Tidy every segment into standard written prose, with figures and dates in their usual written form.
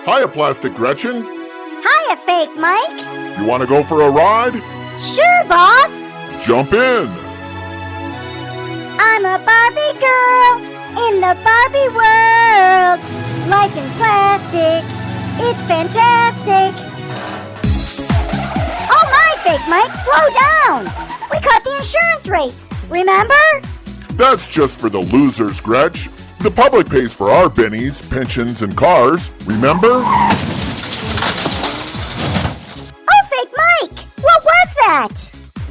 Hiya, Plastic Gretchen. Hiya, Fake Mike. You want to go for a ride? Sure, boss. Jump in. I'm a Barbie girl in the Barbie world. Life in plastic, it's fantastic. Oh my, Fake Mike, slow down. We cut the insurance rates, remember? That's just for the losers, Gretch. The public pays for our bennies, pensions, and cars, remember? Oh, Fake Mike, what was that?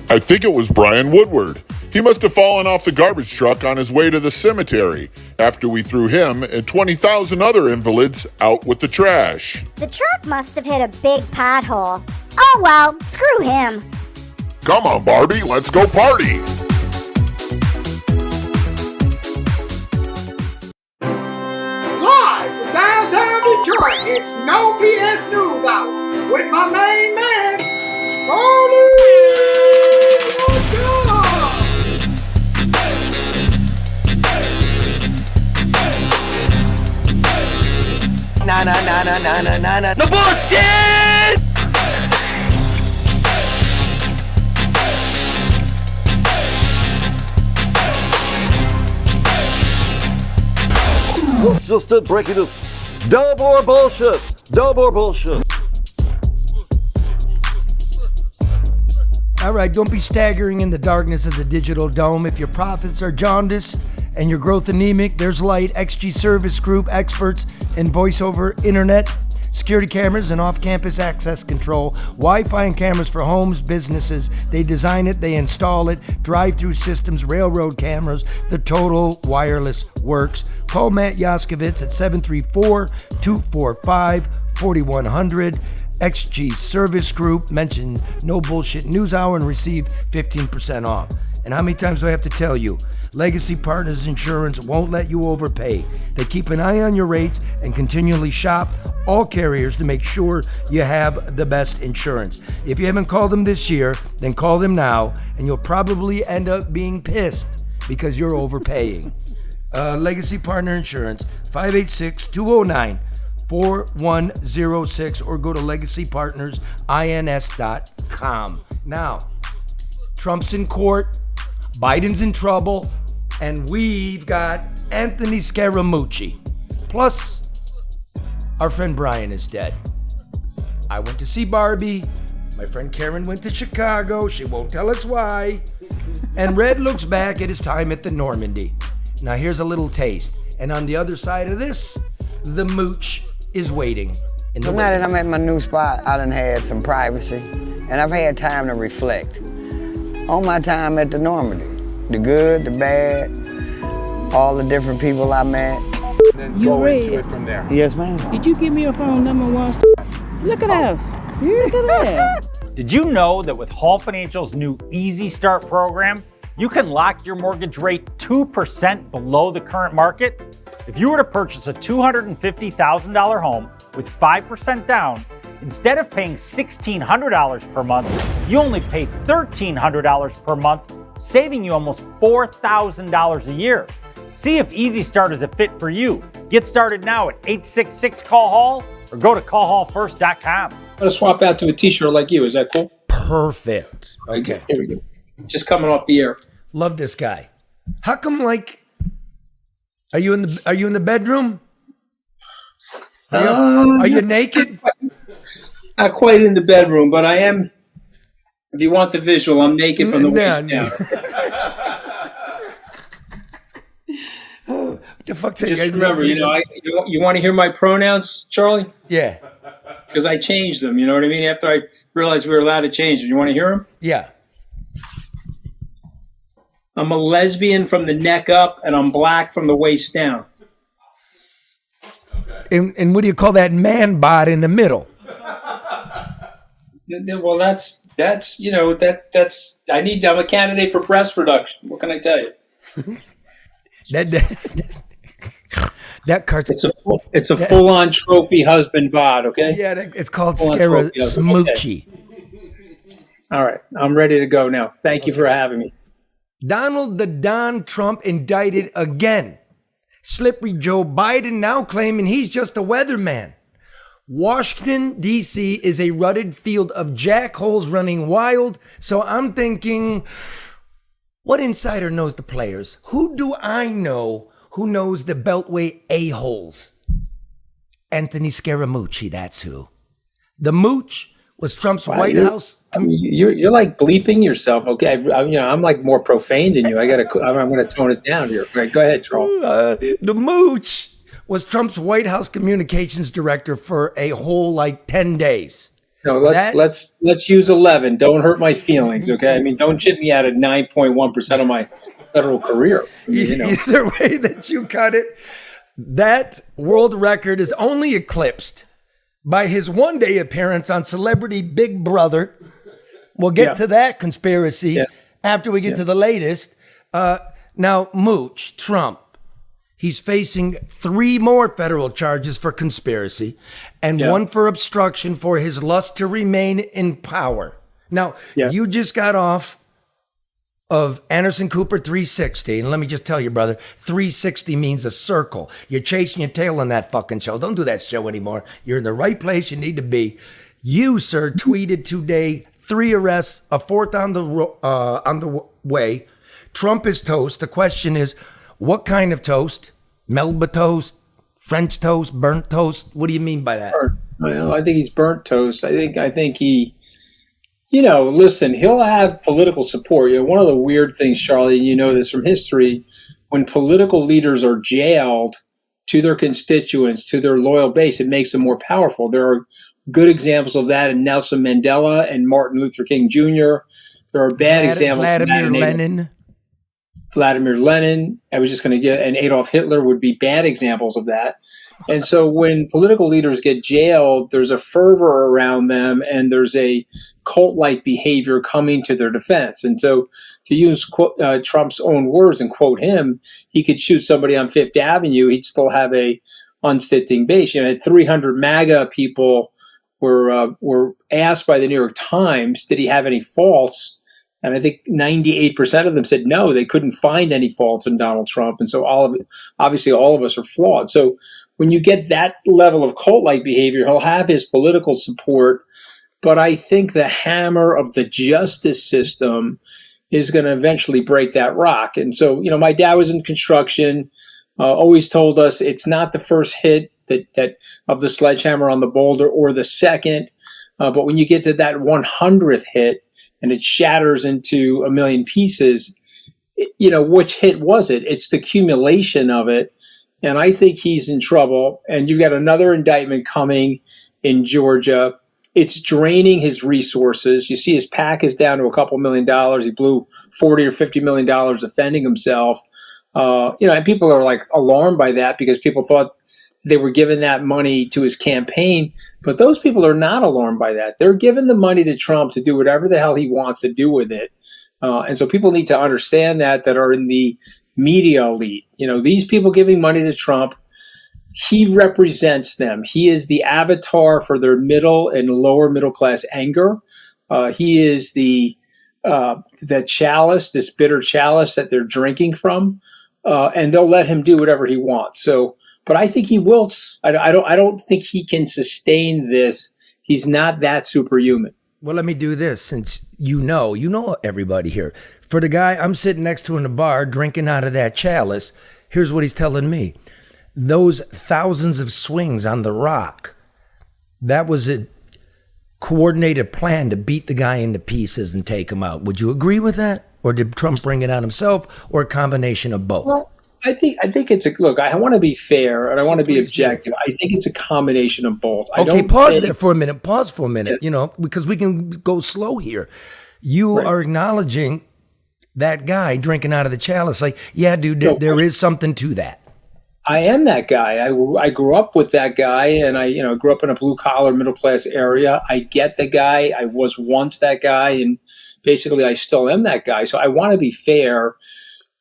I think it was Brian Woodward. He must have fallen off the garbage truck on his way to the cemetery after we threw him and 20,000 other invalids out with the trash. The truck must have hit a big pothole. Oh well, screw him. Come on, Barbie, let's go party! Live from downtown Detroit, it's No BS News Hour with my main man, Charlie. No bullshit! It's just it breaking news. No more bullshit. No more bullshit. All right, don't be staggering in the darkness of the digital dome. If your profits are jaundiced and your growth anemic, there's Light, XG Service Group, experts in voice-over internet, security cameras, and off-campus access control, Wi-Fi and cameras for homes, businesses. They design it, they install it, drive-through systems, railroad cameras, the total wireless works. Call Matt Yaskovitz at 734-245-4100. XG Service Group, mention No Bullshit News Hour and receive 15% off. And how many times do I have to tell you? Legacy Partners Insurance won't let you overpay. They keep an eye on your rates and continually shop all carriers to make sure you have the best insurance. If you haven't called them this year, then call them now, and you'll probably end up being pissed because you're overpaying. Legacy Partner Insurance, 586-209-4106, or go to legacypartnersins.com. Now, Trump's in court, Biden's in trouble, and we've got Anthony Scaramucci. Plus, our friend Bryan is dead. I went to see Barbie. My friend Karen went to Chicago. She won't tell us why. And Red looks back at his time at the Normandy. Now here's a little taste. And on the other side of this, the Mooch is waiting. So now that I'm at my new spot, I done had some privacy, and I've had time to reflect on my time at the Normandy. The good, the bad, all the different people I met. Then go into it from there. Yes, ma'am. Did you give me your phone number once? Look at us. Look at that. Did you know that with Hall Financial's new Easy Start program, you can lock your mortgage rate 2% below the current market? If you were to purchase a $250,000 home with 5% down, instead of paying $1,600 per month, you only pay $1,300 per month, saving you almost $4,000 a year. See if Easy Start is a fit for you. Get started now at 866-CALL-HALL or go to callhallfirst.com. I'm gonna swap out to a t-shirt like you, is that cool? Perfect. Okay. Here we go. Just coming off the air. Love this guy. How come, like, are you in the bedroom? Are you naked? Not quite in the bedroom, but I am. If you want the visual, I'm naked from the waist down. What the fuck's that? Just remember, you want to hear my pronouns, Charlie? Yeah. Because I changed them, you know what I mean? After I realized we were allowed to change them. You want to hear them? Yeah. I'm a lesbian from the neck up, and I'm black from the waist down. And what do you call that man bod in the middle? Well, that's I'm a candidate for breast reduction. What can I tell you? That card's it's a full-on trophy husband bod, okay? Yeah, it's called Scaramucci. All right, I'm ready to go now. Thank you for having me. Donald the Don Trump indicted again. Slippery Joe Biden now claiming he's just a weatherman. Washington, D.C. is a rutted field of jackholes running wild. So I'm thinking, what insider knows the players? Who do I know who knows the Beltway a-holes? Anthony Scaramucci, that's who. The Mooch was Trump's White House. You're like bleeping yourself. Okay, I'm like more profane than you. I'm going to tone it down here. Right, go ahead, Troll. The Mooch was Trump's White House communications director for a whole 10 days. No, let's use 11. Don't hurt my feelings, okay? I mean, don't chip me out at 9.1% of my federal career. Either way that you cut it, that world record is only eclipsed by his one-day appearance on Celebrity Big Brother. We'll get to that conspiracy after we get to the latest. Now, Mooch, Trump, he's facing 3 more federal charges for conspiracy and 1 for obstruction for his lust to remain in power. Now, you just got off of Anderson Cooper 360. And let me just tell you, brother, 360 means a circle. You're chasing your tail on that fucking show. Don't do that show anymore. You're in the right place you need to be. You, sir, tweeted today 3 arrests, a 4th on the way. Trump is toast. The question is, what kind of toast? Melba toast? French toast? Burnt toast? What do you mean by that? Well, I think he's burnt toast. I think he... listen, he'll have political support. One of the weird things, Charlie, and you know this from history, when political leaders are jailed to their constituents, to their loyal base, it makes them more powerful. There are good examples of that in Nelson Mandela and Martin Luther King Jr. There are bad examples. Vladimir Lenin. I was just going to get, and Adolf Hitler would be bad examples of that. And so when political leaders get jailed, there's a fervor around them and there's a cult-like behavior coming to their defense. And so to use Trump's own words and quote him, he could shoot somebody on Fifth Avenue. He'd still have a unstinting base. 300 MAGA people were asked by the New York Times, did he have any faults? And I think 98% of them said no, they couldn't find any faults in Donald Trump. And so obviously all of us are flawed. So when you get that level of cult-like behavior, he'll have his political support. But I think the hammer of the justice system is going to eventually break that rock. And so, my dad was in construction, always told us it's not the first hit that of the sledgehammer on the boulder or the second. But when you get to that 100th hit and it shatters into a million pieces, which hit was it? It's the accumulation of it. And I think he's in trouble. And you've got another indictment coming in Georgia. It's draining his resources. You see his PAC is down to a couple $1 million. He blew $40 or $50 million defending himself. And people are alarmed by that because people thought they were giving that money to his campaign. But those people are not alarmed by that. They're giving the money to Trump to do whatever the hell he wants to do with it. And so people need to understand that are in the media elite. These people giving money to Trump, he represents them. He is the avatar for their middle and lower middle class anger. He is the chalice, this bitter chalice that they're drinking from, and they'll let him do whatever he wants. So, but I think he will. I don't think he can sustain this. He's not that superhuman. Well, let me do this since you know everybody here. For the guy I'm sitting next to in the bar drinking out of that chalice, here's what he's telling me. Those thousands of swings on the rock, that was a coordinated plan to beat the guy into pieces and take him out. Would you agree with that? Or did Trump bring it on himself, or a combination of both? Well, I think it's look, I want to be fair and I want to be objective. I think it's a combination of both. Pause there for a minute. Pause for a minute, yes. Because we can go slow here. You are acknowledging that guy drinking out of the chalice. Yeah, dude, there is something to that. I am that guy. I grew up with that guy, and I grew up in a blue collar middle class area. I get the guy. I was once that guy, and basically I still am that guy. So I want to be fair.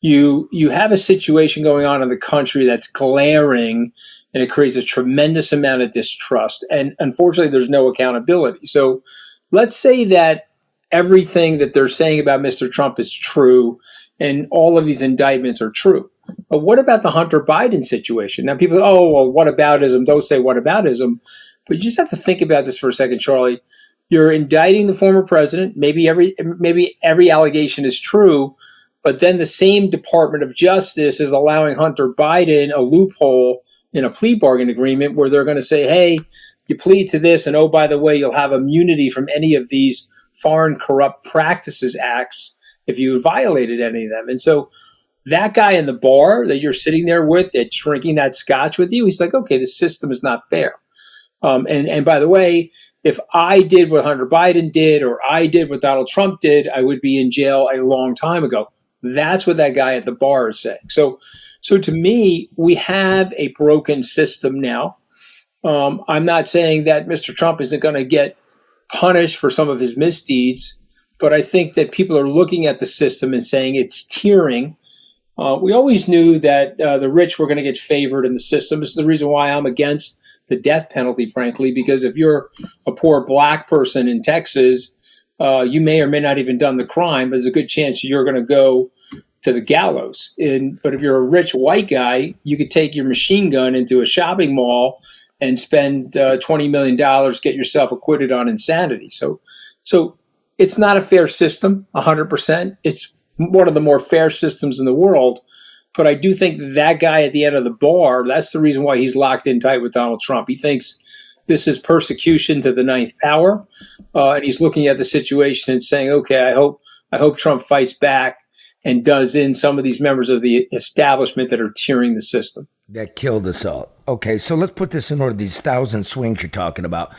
You have a situation going on in the country that's glaring, and it creates a tremendous amount of distrust. And unfortunately, there's no accountability. So let's say that everything that they're saying about Mr. Trump is true, and all of these indictments are true. But what about the Hunter Biden situation? Now people, whataboutism, don't say whataboutism. But you just have to think about this for a second, Charlie. You're indicting the former president. Maybe every allegation is true, but then the same Department of Justice is allowing Hunter Biden a loophole in a plea bargain agreement where they're going to say, hey, you plead to this, and oh, by the way, you'll have immunity from any of these Foreign Corrupt Practices Acts if you violated any of them. And so that guy in the bar that you're sitting there with, that's drinking that scotch with you, he's like, okay, the system is not fair. And by the way, if I did what Hunter Biden did or I did what Donald Trump did, I would be in jail a long time ago. That's what that guy at the bar is saying. So to me, we have a broken system now. I'm not saying that Mr. Trump isn't going to get punished for some of his misdeeds, but I think that people are looking at the system and saying it's tiering. We always knew that the rich were going to get favored in the system. This is the reason why I'm against the death penalty, frankly, because if you're a poor black person in Texas, you may or may not even done the crime, but there's a good chance you're going to go to the gallows. But if you're a rich white guy, you could take your machine gun into a shopping mall and spend $20 million, get yourself acquitted on insanity. So it's not a fair system, 100%. It's one of the more fair systems in the world. But I do think that guy at the end of the bar, that's the reason why he's locked in tight with Donald Trump. He thinks this is persecution to the ninth power. And he's looking at the situation and saying, okay, I hope Trump fights back and does in some of these members of the establishment that are tiering the system. That killed us all. Okay, so let's put this in order, these 1,000 swings you're talking about.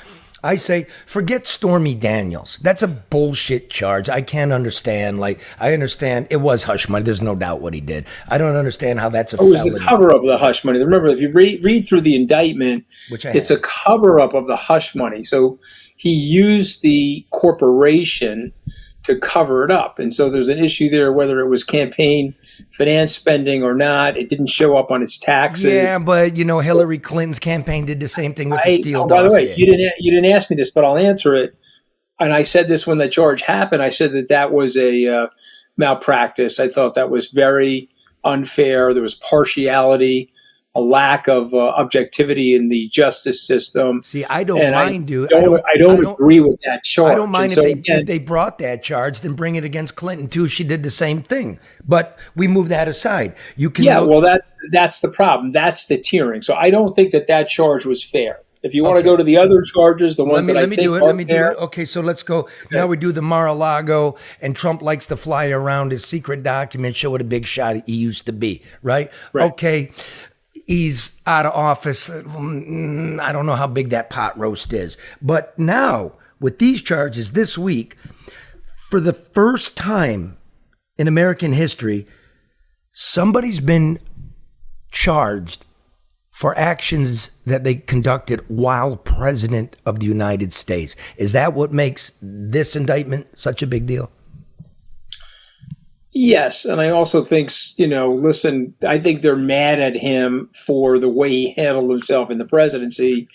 I say, forget Stormy Daniels. That's a bullshit charge. I can't understand. Like, I understand it was hush money. There's no doubt what he did. I don't understand how that's a felony. It was the cover-up of the hush money. Remember, if you read through the indictment, it's a cover-up of the hush money. So he used the corporation to cover it up. And so there's an issue there, whether it was campaign finance spending or not. It didn't show up on its taxes. Yeah, but Hillary Clinton's campaign did the same thing with the Steele dossier. By the way, you didn't ask me this, but I'll answer it. And I said this when the charge happened. I said that was a malpractice. I thought that was very unfair. There was partiality, a lack of objectivity in the justice system. See, I don't mind, dude. I don't agree with that charge. I don't mind if they brought that charge, then bring it against Clinton too. She did the same thing, but we move that aside. You can. Yeah, well, that's the problem. That's the tiering. So I don't think that charge was fair. If you want to go to the other charges, the ones let me do it. Okay, so let's go. Okay. Now we do the Mar-a-Lago, and Trump likes to fly around his secret document, show what a big shot he used to be, right? Okay. He's out of office. I don't know how big that pot roast is. But now, with these charges this week, for the first time in American history, somebody's been charged for actions that they conducted while president of the United States. Is that what makes this indictment such a big deal? Yes, and I also think, listen, I think they're mad at him for the way he handled himself in the presidency,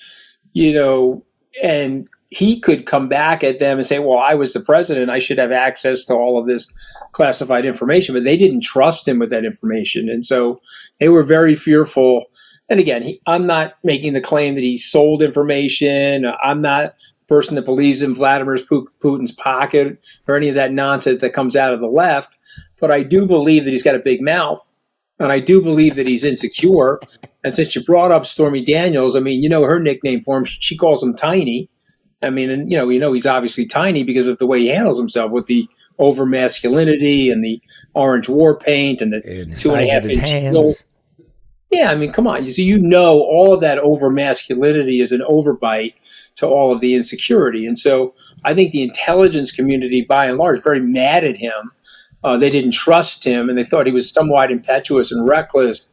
and he could come back at them and say, well, I was the president. I should have access to all of this classified information, but they didn't trust him with that information. And so they were very fearful. And again, I'm not making the claim that he sold information. I'm not the person that believes in Vladimir Putin's pocket or any of that nonsense that comes out of the left. But I do believe that he's got a big mouth, and I do believe that he's insecure. And since you brought up Stormy Daniels, I mean, her nickname for him, she calls him Tiny. I mean, and he's obviously tiny because of the way he handles himself with the over masculinity and the orange war paint and the 2.5 inch heels. Yeah, I mean, come on. All of that over masculinity is an overbite to all of the insecurity. And so I think the intelligence community, by and large, very mad at him. They didn't trust him, and they thought he was somewhat impetuous and reckless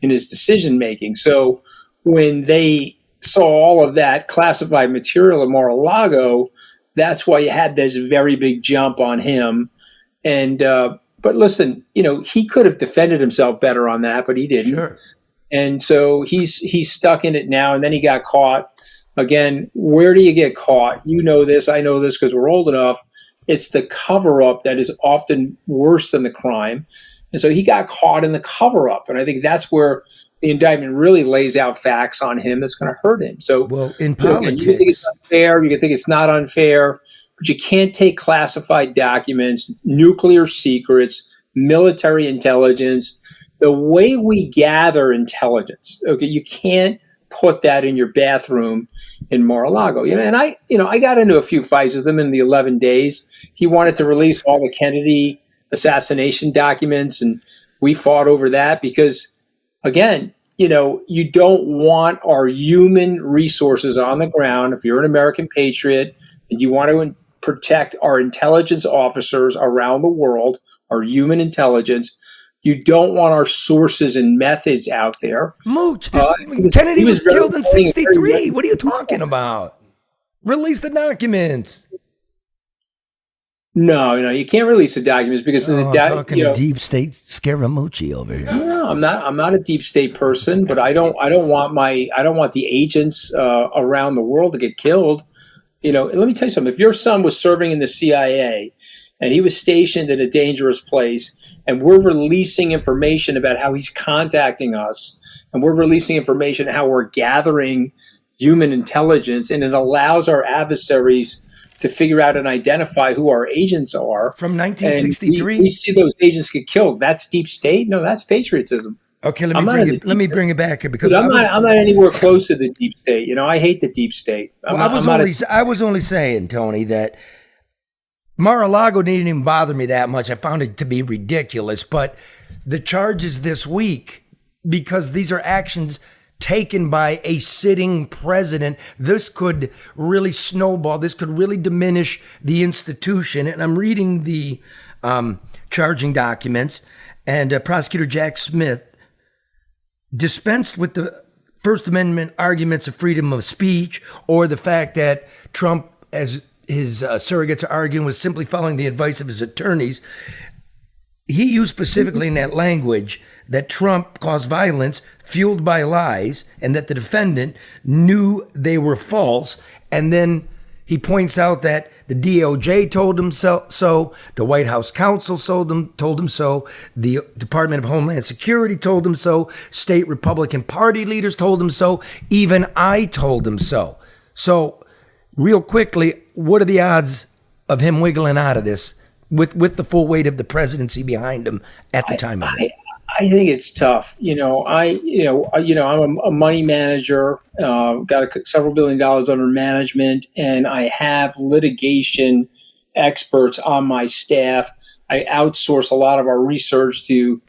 in his decision-making. So when they saw all of that classified material in Mar-a-Lago, that's why you had this very big jump on him. And but listen, he could have defended himself better on that, but he didn't. Sure. And so he's stuck in it now, and then he got caught. Again, where do you get caught? You know this, I know this because we're old enough. It's the cover-up that is often worse than the crime. And so he got caught in the cover-up. And I think that's where the indictment really lays out facts on him that's going to hurt him. So, well, in politics, you can think it's unfair, you can think it's not unfair, but you can't take classified documents, nuclear secrets, military intelligence, the way we gather intelligence. Okay, you can't put that in your bathroom in Mar-a-Lago. And I got into a few fights with him in the 11 days. He wanted to release all the Kennedy assassination documents, and we fought over that because, again, you don't want our human resources on the ground. If you're an American patriot and you want to protect our intelligence officers around the world, our human intelligence, you don't want our sources and methods out there. Mooch, Kennedy was killed in 1963. What are you talking about? Release the documents. No, you can't release the documents because talking to deep state Scaramucci over here. No, I'm not a deep state person, but I don't want the agents around the world to get killed. Let me tell you something. If your son was serving in the CIA and he was stationed in a dangerous place, and we're releasing information about how he's contacting us, and we're releasing information how we're gathering human intelligence, and it allows our adversaries to figure out and identify who our agents are. From 1963? We see those agents get killed. That's deep state? No, that's patriotism. Okay, let me bring it back here because I'm not anywhere close to the deep state. I hate the deep state. I was only saying, Tony, that Mar-a-Lago didn't even bother me that much. I found it to be ridiculous, but the charges this week, because these are actions taken by a sitting president, this could really snowball. This could really diminish the institution. And I'm reading the charging documents, and Prosecutor Jack Smith dispensed with the First Amendment arguments of freedom of speech or the fact that Trump, as his surrogates are arguing, was simply following the advice of his attorneys. He used specifically in that language that Trump caused violence fueled by lies and that the defendant knew they were false. And then he points out that the DOJ told him so, the White House counsel told him so, the Department of Homeland Security told him so, state Republican Party leaders told him so, even I told him so. So real quickly, what are the odds of him wiggling out of this with the full weight of the presidency behind him at the time of it? I think it's tough. I'm a money manager, got several $1 billion under management, and I have litigation experts on my staff. I outsource a lot of our research to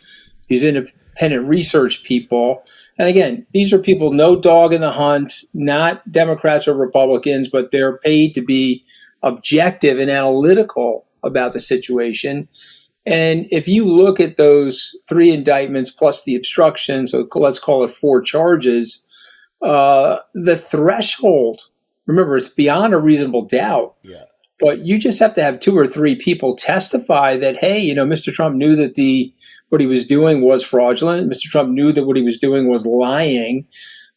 these independent research people. And again, these are people, no dog in the hunt, not Democrats or Republicans, but they're paid to be objective and analytical about the situation. And if you look at those 3 indictments plus the obstruction, so let's call it 4 charges, the threshold, remember, it's beyond a reasonable doubt. Yeah. But you just have to have 2 or 3 people testify that, hey, Mr. Trump knew that what he was doing was fraudulent. Mr. Trump knew that what he was doing was lying.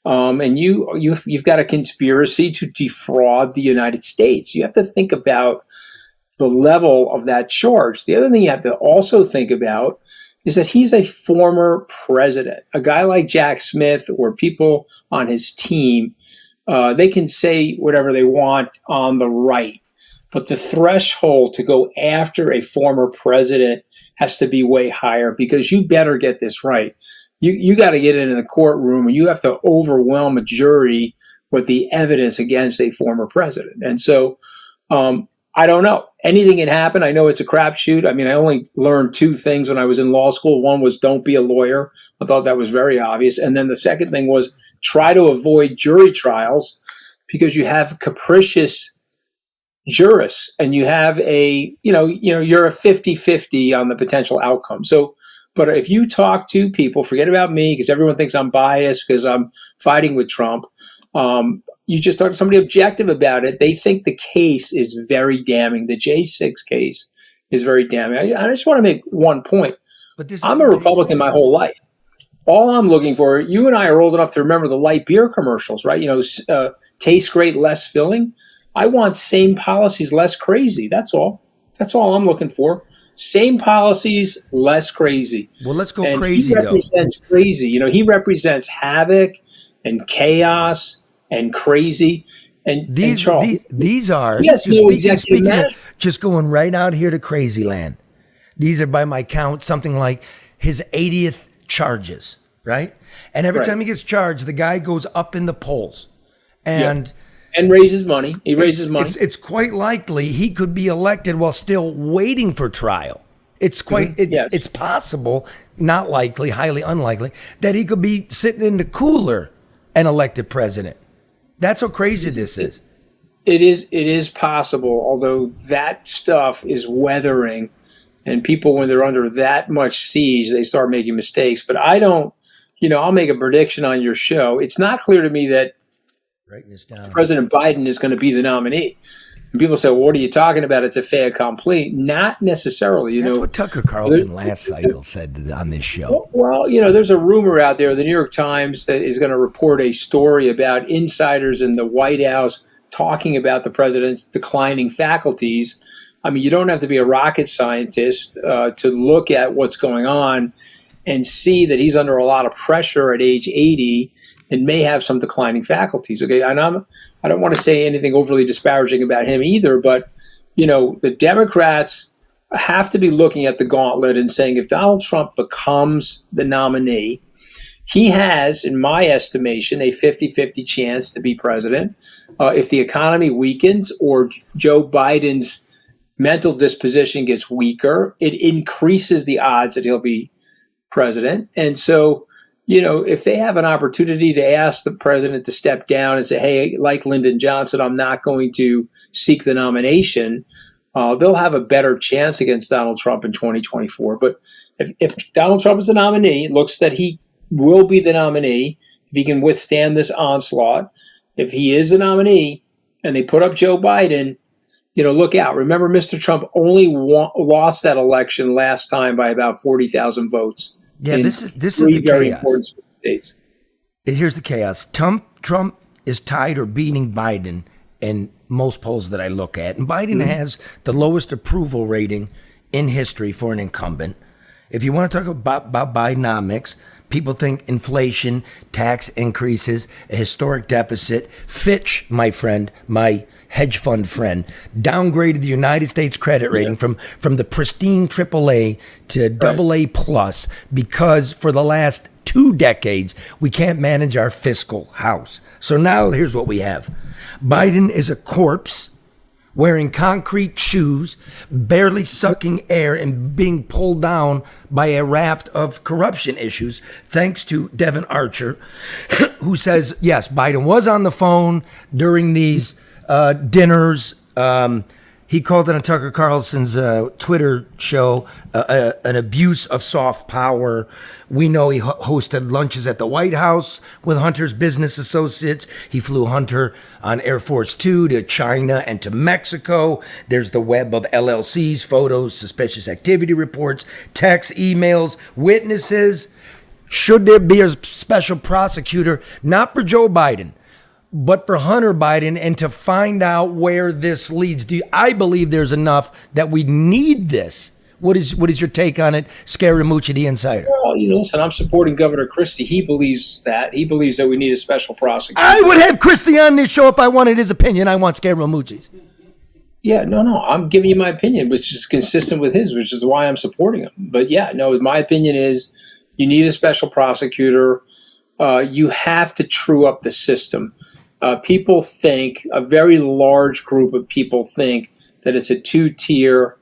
And you've got a conspiracy to defraud the United States. You have to think about the level of that charge. The other thing you have to also think about is that he's a former president. A guy like Jack Smith or people on his team, they can say whatever they want on the right, but the threshold to go after a former president has to be way higher because you better get this right. You got to get into the courtroom and you have to overwhelm a jury with the evidence against a former president. And so, I don't know. Anything can happen. I know it's a crapshoot. I mean, I only learned 2 things when I was in law school. One was don't be a lawyer. I thought that was very obvious. And then the second thing was try to avoid jury trials because you have capricious jurists and you have you're a 50-50 on the potential outcome. So, but if you talk to people, forget about me because everyone thinks I'm biased because I'm fighting with Trump. You just talk to somebody objective about it. They think the case is very damning. The J6 case is very damning. I just want to make one point. But I'm a Republican my whole life. All I'm looking for, you and I are old enough to remember the light beer commercials, right? Tastes great, less filling. I want same policies, less crazy. That's all. That's all I'm looking for. Same policies, less crazy. Well, let's go and crazy, he represents crazy. You know, he represents havoc and chaos and crazy. And these are yes, speaking of, just going right out here to crazy land. These are, by my count, something like his 80th charges, right? And every time he gets charged, the guy goes up in the polls, and raises money. He raises money. It's quite likely he could be elected while still waiting for trial. It's quite it's possible, not likely, highly unlikely, that he could be sitting in the cooler and elected president. That's how crazy this is. It is possible, although that stuff is weathering, and people, when they're under that much siege, they start making mistakes. But I don't, I'll make a prediction on your show. It's not clear to me that President Biden is going to be the nominee. And people say, well, what are you talking about? It's a fait accompli. Not necessarily. That's what Tucker Carlson last cycle said on this show. Well, there's a rumor out there, the New York Times, that is going to report a story about insiders in the White House talking about the president's declining faculties. I mean, you don't have to be a rocket scientist to look at what's going on and see that he's under a lot of pressure at age 80 and may have some declining faculties. Okay, and I don't want to say anything overly disparaging about him either, but the Democrats have to be looking at the gauntlet and saying, if Donald Trump becomes the nominee, he has, in my estimation, a 50-50 chance to be president. If the economy weakens or Joe Biden's mental disposition gets weaker, it increases the odds that he'll be president. And so, if they have an opportunity to ask the president to step down and say, hey, like Lyndon Johnson, I'm not going to seek the nomination, they'll have a better chance against Donald Trump in 2024. But if Donald Trump is the nominee, it looks that he will be the nominee, if he can withstand this onslaught. If he is the nominee and they put up Joe Biden, look out. Remember, Mr. Trump only lost that election last time by about 40,000 votes. Yeah, this is the very chaos. Important states. Here's the chaos. Trump is tied or beating Biden in most polls that I look at. And Biden has the lowest approval rating in history for an incumbent. If you want to talk about Bidenomics, people think inflation, tax increases, a historic deficit. Fitch, my friend, my hedge fund friend, downgraded the United States credit rating from the pristine AAA to AA plus because for the last 2 decades, we can't manage our fiscal house. So now here's what we have. Biden is a corpse wearing concrete shoes, barely sucking air and being pulled down by a raft of corruption issues, thanks to Devin Archer, who says, yes, Biden was on the phone during these dinners. He called it on Tucker Carlson's Twitter show an abuse of soft power. We know he hosted lunches at the White House with Hunter's business associates. He flew Hunter on Air Force Two to China and to Mexico. There's the web of LLCs, photos, suspicious activity reports, texts, emails, witnesses. Should there be a special prosecutor, not for Joe Biden, but for Hunter Biden, and to find out where this leads? I believe there's enough that we need this. What is your take on it, Scary Mooch, the insider? Well, listen, I'm supporting Governor Christie. He believes that. He believes that we need a special prosecutor. I would have Christie on this show if I wanted his opinion. I want Scary Mooch's. Yeah, no. I'm giving you my opinion, which is consistent with his, which is why I'm supporting him. But yeah, no, my opinion is you need a special prosecutor. You have to true up the system. People think, a very large group of people think that it's a 2-tier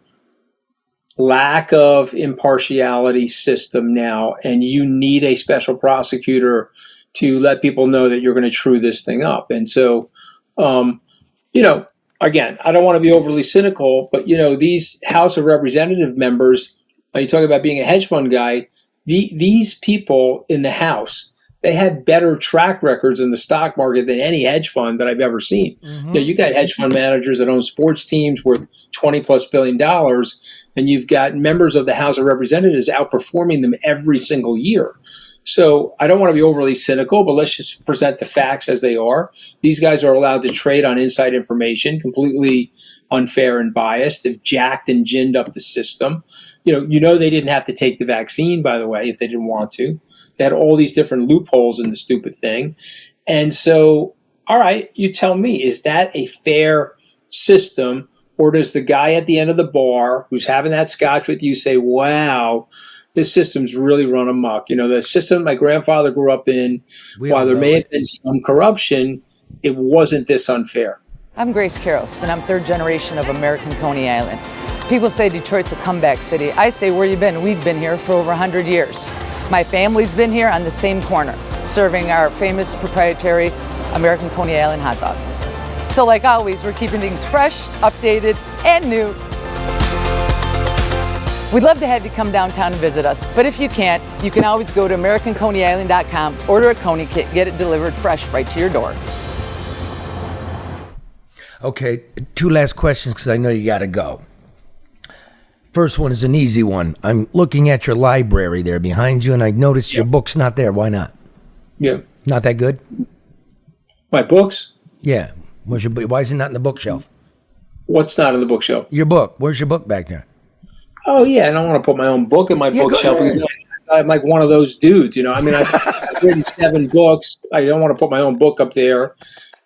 lack of impartiality system now, and you need a special prosecutor to let people know that you're going to true this thing up. And so, again, I don't want to be overly cynical, but, these House of Representative members, you talk about being a hedge fund guy, these people in the House, they had better track records in the stock market than any hedge fund that I've ever seen. Mm-hmm. You got hedge fund managers that own sports teams worth $20+ billion, and you've got members of the House of Representatives outperforming them every single year. So I don't want to be overly cynical, but let's just present the facts as they are. These guys are allowed to trade on inside information, completely unfair and biased. They've jacked and ginned up the system. They didn't have to take the vaccine, by the way, if they didn't want to. They had all these different loopholes in the stupid thing. And so, all right, you tell me, is that a fair system? Or does the guy at the end of the bar who's having that scotch with you say, wow, this system's really run amok? The system my grandfather grew up in, while there may have been some corruption, it wasn't this unfair. I'm Grace Karros, and I'm third generation of American Coney Island. People say Detroit's a comeback city. I say, where you been? We've been here for over 100 years. My family's been here on the same corner, serving our famous proprietary American Coney Island hot dog. So like always, we're keeping things fresh, updated, and new. We'd love to have you come downtown and visit us, but if you can't, you can always go to AmericanConeyIsland.com, order a Coney kit, get it delivered fresh right to your door. Okay, 2 last questions because I know you got to go. First one is an easy one. I'm looking at your library there behind you, and I noticed your book's not there. Why not? Yeah. Not that good? My books? Yeah. Why is it not in the bookshelf? What's not in the bookshelf? Your book. Where's your book back there? Oh, yeah. I don't want to put my own book in my bookshelf because I'm like one of those dudes, I've written 7 books. I don't want to put my own book up there.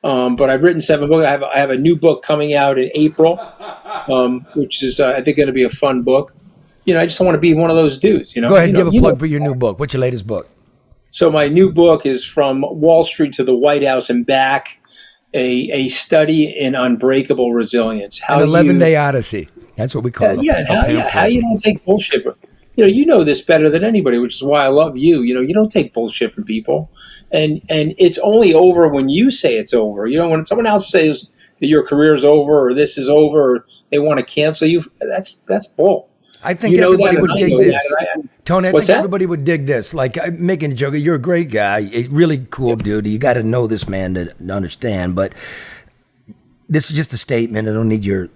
But I've written 7 books. I have a new book coming out in April, which is, I think, going to be a fun book. I just don't want to be one of those dudes, Go ahead and give a plug for your new book. What's your latest book? So my new book is From Wall Street to the White House and Back, a study in unbreakable resilience. An 11-day odyssey. That's what we call it. How you don't take bullshit from you know this better than anybody, which is why I love you. You don't take bullshit from people, and it's only over when you say it's over. When someone else says that your career is over or this is over, or they want to cancel you, that's bull. I think everybody would dig this. Tony, I think everybody would dig this. Like, I'm making a joke. You're a great guy, a really cool dude. You got to know this man to understand. But this is just a statement. I don't need your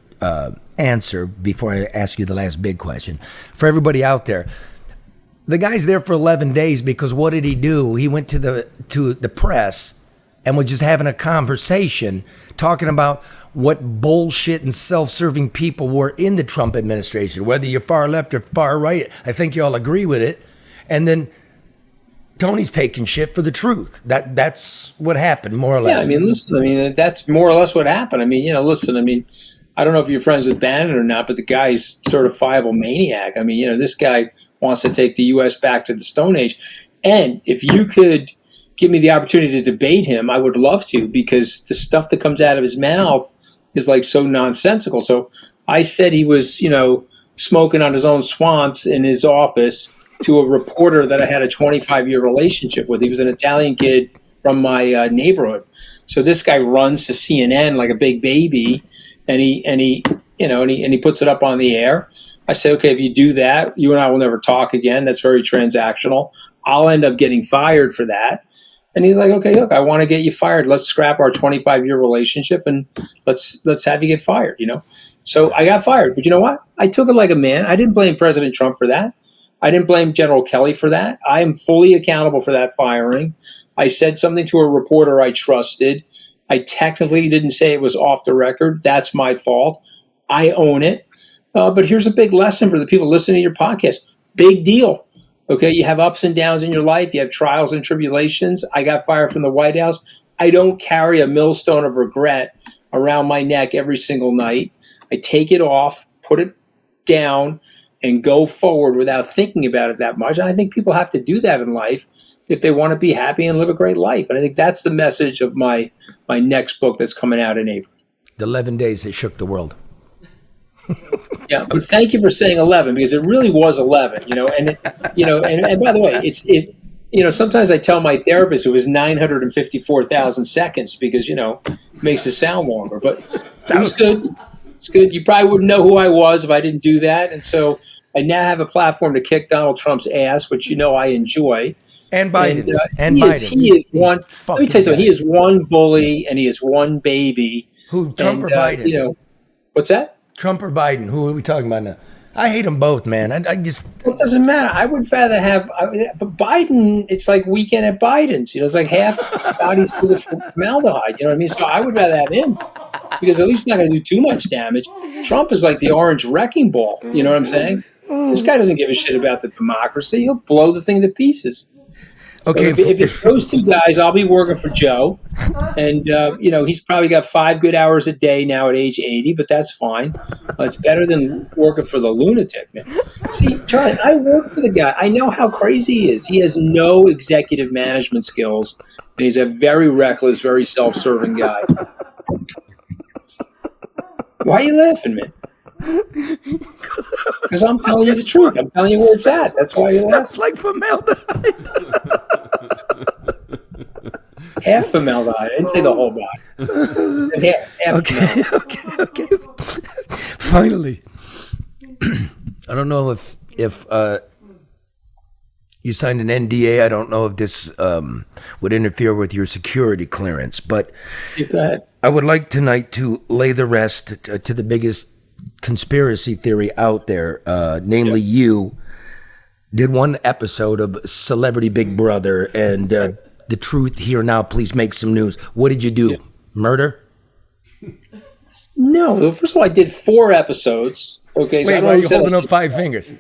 answer before I ask you the last big question. For everybody out there, the guy's there for 11 days because what did he do? He went to the press and was just having a conversation talking about what bullshit and self-serving people were in the Trump administration, whether you're far left or far right. I think you all agree with it. And then Tony's taking shit for the truth. That's what happened, more or less. Yeah, listen, that's more or less what happened. I don't know if you're friends with Bannon or not, but the guy's certifiable maniac. This guy wants to take the U.S. back to the Stone Age. And if you could give me the opportunity to debate him, I would love to, because the stuff that comes out of his mouth is like so nonsensical. So I said he was, smoking on his own swants in his office to a reporter that I had a 25-year relationship with. He was an Italian kid from my neighborhood. So this guy runs to CNN like a big baby, and he puts it up on the air. I say, okay, if you do that, you and I will never talk again. That's very transactional. I'll end up getting fired for that. And he's like, okay, look, I want to get you fired. Let's scrap our 25-year relationship and let's have you get fired, So I got fired. But you know what? I took it like a man. I didn't blame President Trump for that. I didn't blame General Kelly for that. I am fully accountable for that firing. I said something to a reporter I trusted. I technically didn't say it was off the record. That's my fault. I own it. But here's a big lesson for the people listening to your podcast. Big deal. Okay, you have ups and downs in your life. You have trials and tribulations. I got fired from the White House. I don't carry a millstone of regret around my neck every single night. I take it off, put it down, and go forward without thinking about it that much. And I think people have to do that in life if they want to be happy and live a great life. And I think that's the message of my next book that's coming out in April. The 11 days that shook the world. Yeah, but thank you for saying 11, because it really was 11, and by the way, it's sometimes I tell my therapist it was 954,000 seconds because, it makes it sound longer, but it was good. It's good. You probably wouldn't know who I was if I didn't do that. And so I now have a platform to kick Donald Trump's ass, which, I enjoy. And Biden's. He is one. Let me tell you something. He is one bully and he is one baby. Who, Trump or Biden? What's that? Trump or Biden? Who are we talking about now? I hate them both, man. I just. It doesn't matter. I would rather have. But Biden, it's like weekend at Biden's. It's like half the body's full of formaldehyde. You know what I mean? So I would rather have him because at least he's not going to do too much damage. Trump is like the orange wrecking ball. You know what I'm saying? This guy doesn't give a shit about the democracy. He'll blow the thing to pieces. So Okay, if it's those two guys, I'll be working for Joe. And, he's probably got 5 good hours a day now at age 80, but that's fine. It's better than working for the lunatic, man. See, Charlie, I work for the guy. I know how crazy he is. He has no executive management skills, and he's a very reckless, very self-serving guy. Why are you laughing, man? Because I'm telling you the truth. I'm telling you where it's at. That's why you laugh. It's like formaldehyde. Half formaldehyde. I didn't say the whole body. Half Okay. Finally, I don't know if you signed an NDA. I don't know if this would interfere with your security clearance, but go ahead. I would like tonight to lay the rest to the biggest conspiracy theory out there, namely you did one episode of Celebrity Big Brother, and the truth here now, please make some news. What did you do? Murder? No. First of all, I did 4 episodes. Okay, Wait, why are you holding up 5 fingers?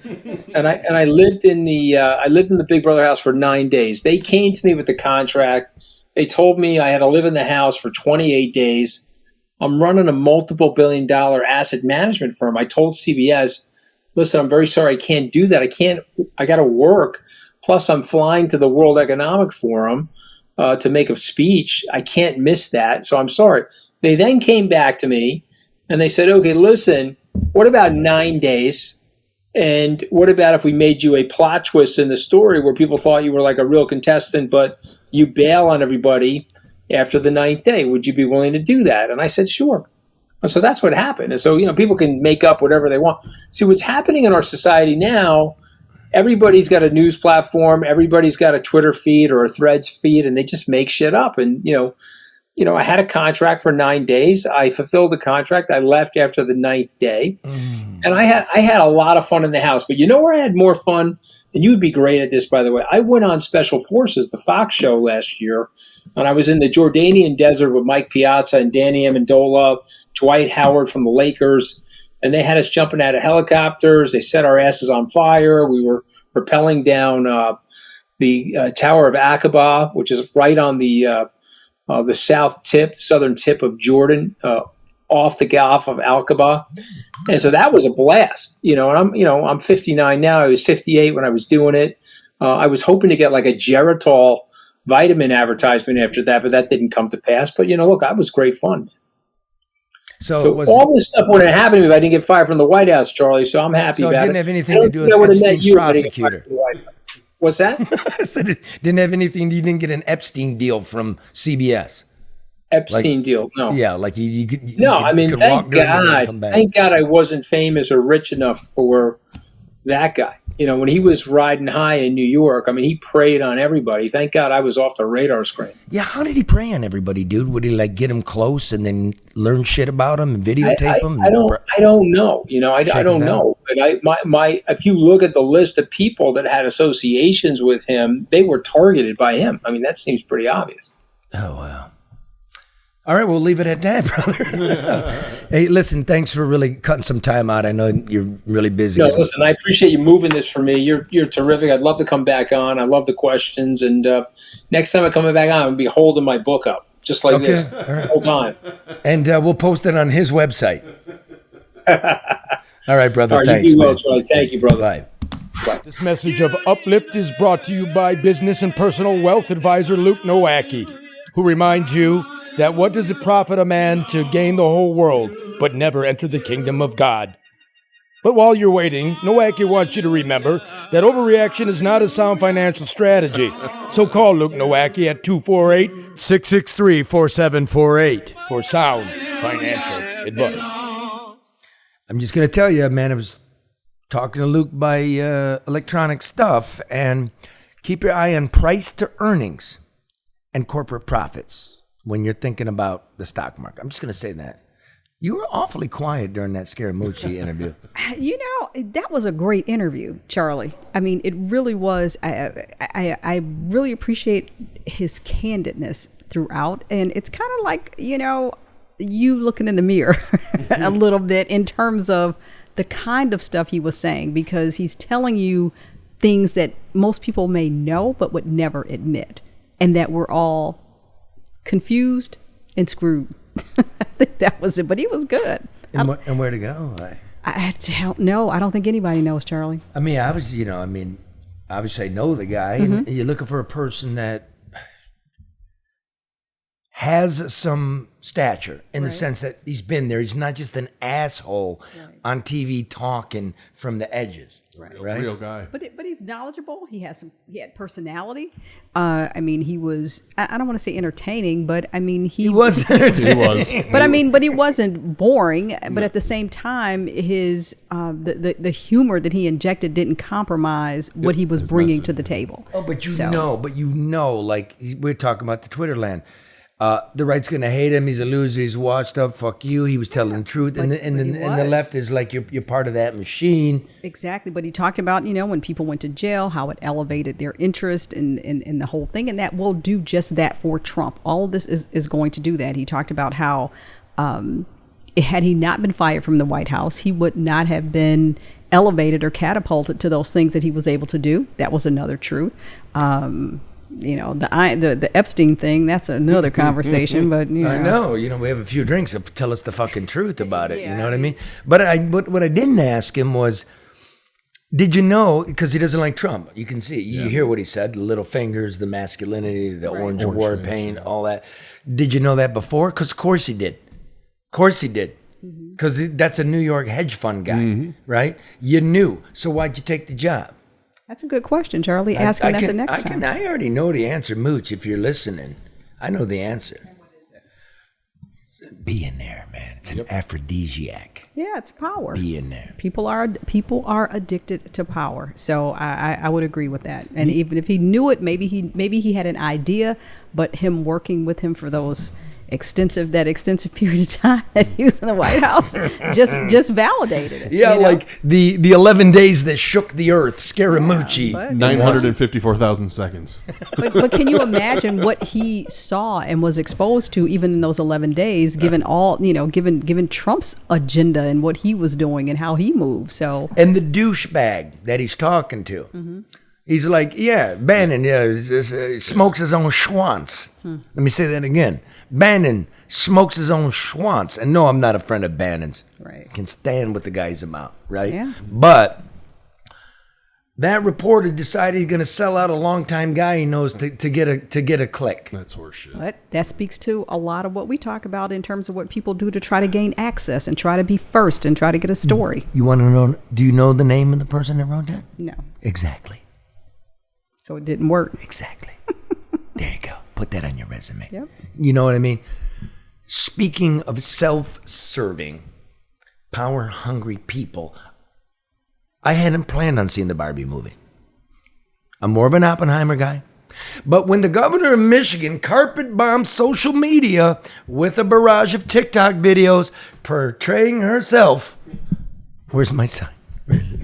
And I lived in the Big Brother house for 9 days. They came to me with the contract. They told me I had to live in the house for 28 days. I'm running a multiple $billion-dollar asset management firm. I told CBS, listen, I'm very sorry, I can't do that. I got to work. Plus, I'm flying to the World Economic Forum to make a speech. I can't miss that. So I'm sorry. They then came back to me and they said, okay, listen, what about 9 days? And what about if we made you a plot twist in the story where people thought you were like a real contestant, but you bail on everybody after the 9th day? Would you be willing to do that? And I said, sure. And so that's what happened. And so, people can make up whatever they want. See, what's happening in our society now, everybody's got a news platform. Everybody's got a Twitter feed or a Threads feed, and they just make shit up. And, I had a contract for 9 days. I fulfilled the contract. I left after the 9th day. And I had a lot of fun in the house. But you know where I had more fun? And you would be great at this, by the way. I went on Special Forces, the Fox show last year, and I was in the Jordanian desert with Mike Piazza and Danny Amendola, Dwight Howard from the Lakers, and they had us jumping out of helicopters. They set our asses on fire. We were rappelling down the Tower of Aqaba, which is right on the southern tip of Jordan, off the Gulf of Aqaba. And so that was a blast, and I'm 59 now. I was 58 when I was doing it. I was hoping to get like a Geritol vitamin advertisement after that, but that didn't come to pass. But, look, that was great fun. So all this stuff wouldn't happen to me if I didn't get fired from the White House, Charlie. So I'm happy about it. So it didn't have anything to do with Epstein's prosecutor. What's that? I said it didn't have anything. You didn't get an Epstein deal from CBS. Epstein deal? No. Yeah, like you thank God I wasn't famous or rich enough for that guy. When he was riding high in New York, he preyed on everybody. Thank God I was off the radar screen. Yeah, how did he prey on everybody, dude? Would he get him close and then learn shit about him and videotape him? I don't know. I don't know. But if you look at the list of people that had associations with him, they were targeted by him. That seems pretty obvious. Oh, wow. All right, we'll leave it at that, brother. Hey, listen, thanks for really cutting some time out. I know you're really busy. No, listen, I appreciate you moving this for me. You're terrific. I'd love to come back on. I love the questions. And next time I come back on, I'm going to be holding my book up, just like this, the whole time. And we'll post it on his website. All right, brother. All right, thanks, you man. well, Charlie. Thank you, brother. Bye. Bye. This message of Uplift is brought to you by business and personal wealth advisor Luke Nowacki, who reminds you that what does it profit a man to gain the whole world, but never enter the kingdom of God? But while you're waiting, Nowacki wants you to remember that overreaction is not a sound financial strategy. So call Luke Nowacki at 248-663-4748 for sound financial advice. I'm just going to tell you, man, I was talking to Luke by Electronic Stuff, and keep your eye on price to earnings and corporate profits when you're thinking about the stock market. I'm just going to say that. You were awfully quiet during that Scaramucci interview. You know, that was a great interview, Charlie. I mean, it really was. I really appreciate his candidness throughout. And it's kind of like, you know, you looking in the mirror a little bit in terms of the kind of stuff he was saying, because he's telling you things that most people may know but would never admit, and that we're all confused and screwed. I think that was it, but he was good. And where to go? I don't know. I don't think anybody knows, Charlie. I mean, obviously I know the guy, and you're looking for a person that has some stature in the sense that he's been there. He's not just an asshole on TV talking from the edges, right? Real guy. But he's knowledgeable. He had personality. I mean, he was. I don't want to say entertaining, but I mean he was entertaining. He was. But he wasn't boring. But at the same time, his the humor that he injected didn't compromise what he was bringing to the table. Oh, but you know, like we're talking about the Twitter land. The right's gonna hate him. He's a loser. He's washed up. Fuck you. He was telling the truth, and the left is like you're part of that machine. Exactly. But he talked about, you know, when people went to jail, how it elevated their interest in the whole thing, and that will do just that for Trump. All of this is going to do that. He talked about how had he not been fired from the White House, he would not have been elevated or catapulted to those things that he was able to do. That was another truth. You know, the Epstein thing, that's another conversation, but you know. I know, you know, we have a few drinks, so tell us the fucking truth about it, you know what I mean? But what I didn't ask him was, did you know, because he doesn't like Trump, you can see, you hear what he said, the little fingers, the masculinity, the orange war paint, all that. Did you know that before? Because of course he did. Of course he did. Because that's a New York hedge fund guy, right? You knew, so why'd you take the job? That's a good question, Charlie. Ask him that the next time. I already know the answer, Mooch, if you're listening. I know the answer. And what is it? Being there, man. It's an aphrodisiac. Yeah, it's power. Being there. People are addicted to power. So I would agree with that. And even if he knew it, maybe he had an idea, but him working with him for those extensive period of time that he was in the White House just validated it. Yeah, you know? Like the 11 days that shook the earth, Scaramucci. Yeah, 954,000 seconds. But can you imagine what he saw and was exposed to even in those 11 days, given given Trump's agenda and what he was doing and how he moved. So and the douchebag that he's talking to. He's like, Bannon smokes his own schwanz. Let me say that again. Bannon smokes his own schwanz. And no, I'm not a friend of Bannon's. Right. Can stand what the guy's about, right? Yeah. But that reporter decided he's going to sell out a longtime guy he knows to get a click. That's horseshit. But that speaks to a lot of what we talk about in terms of what people do to try to gain access and try to be first and try to get a story. You want to know, do you know the name of the person that wrote that? No. Exactly. So it didn't work. Exactly. There you go. Put that on your resume. Yep. You know what I mean? Speaking of self-serving, power-hungry people, I hadn't planned on seeing the Barbie movie. I'm more of an Oppenheimer guy. But when the governor of Michigan carpet bombed social media with a barrage of TikTok videos portraying herself, where's my sign? Where is it?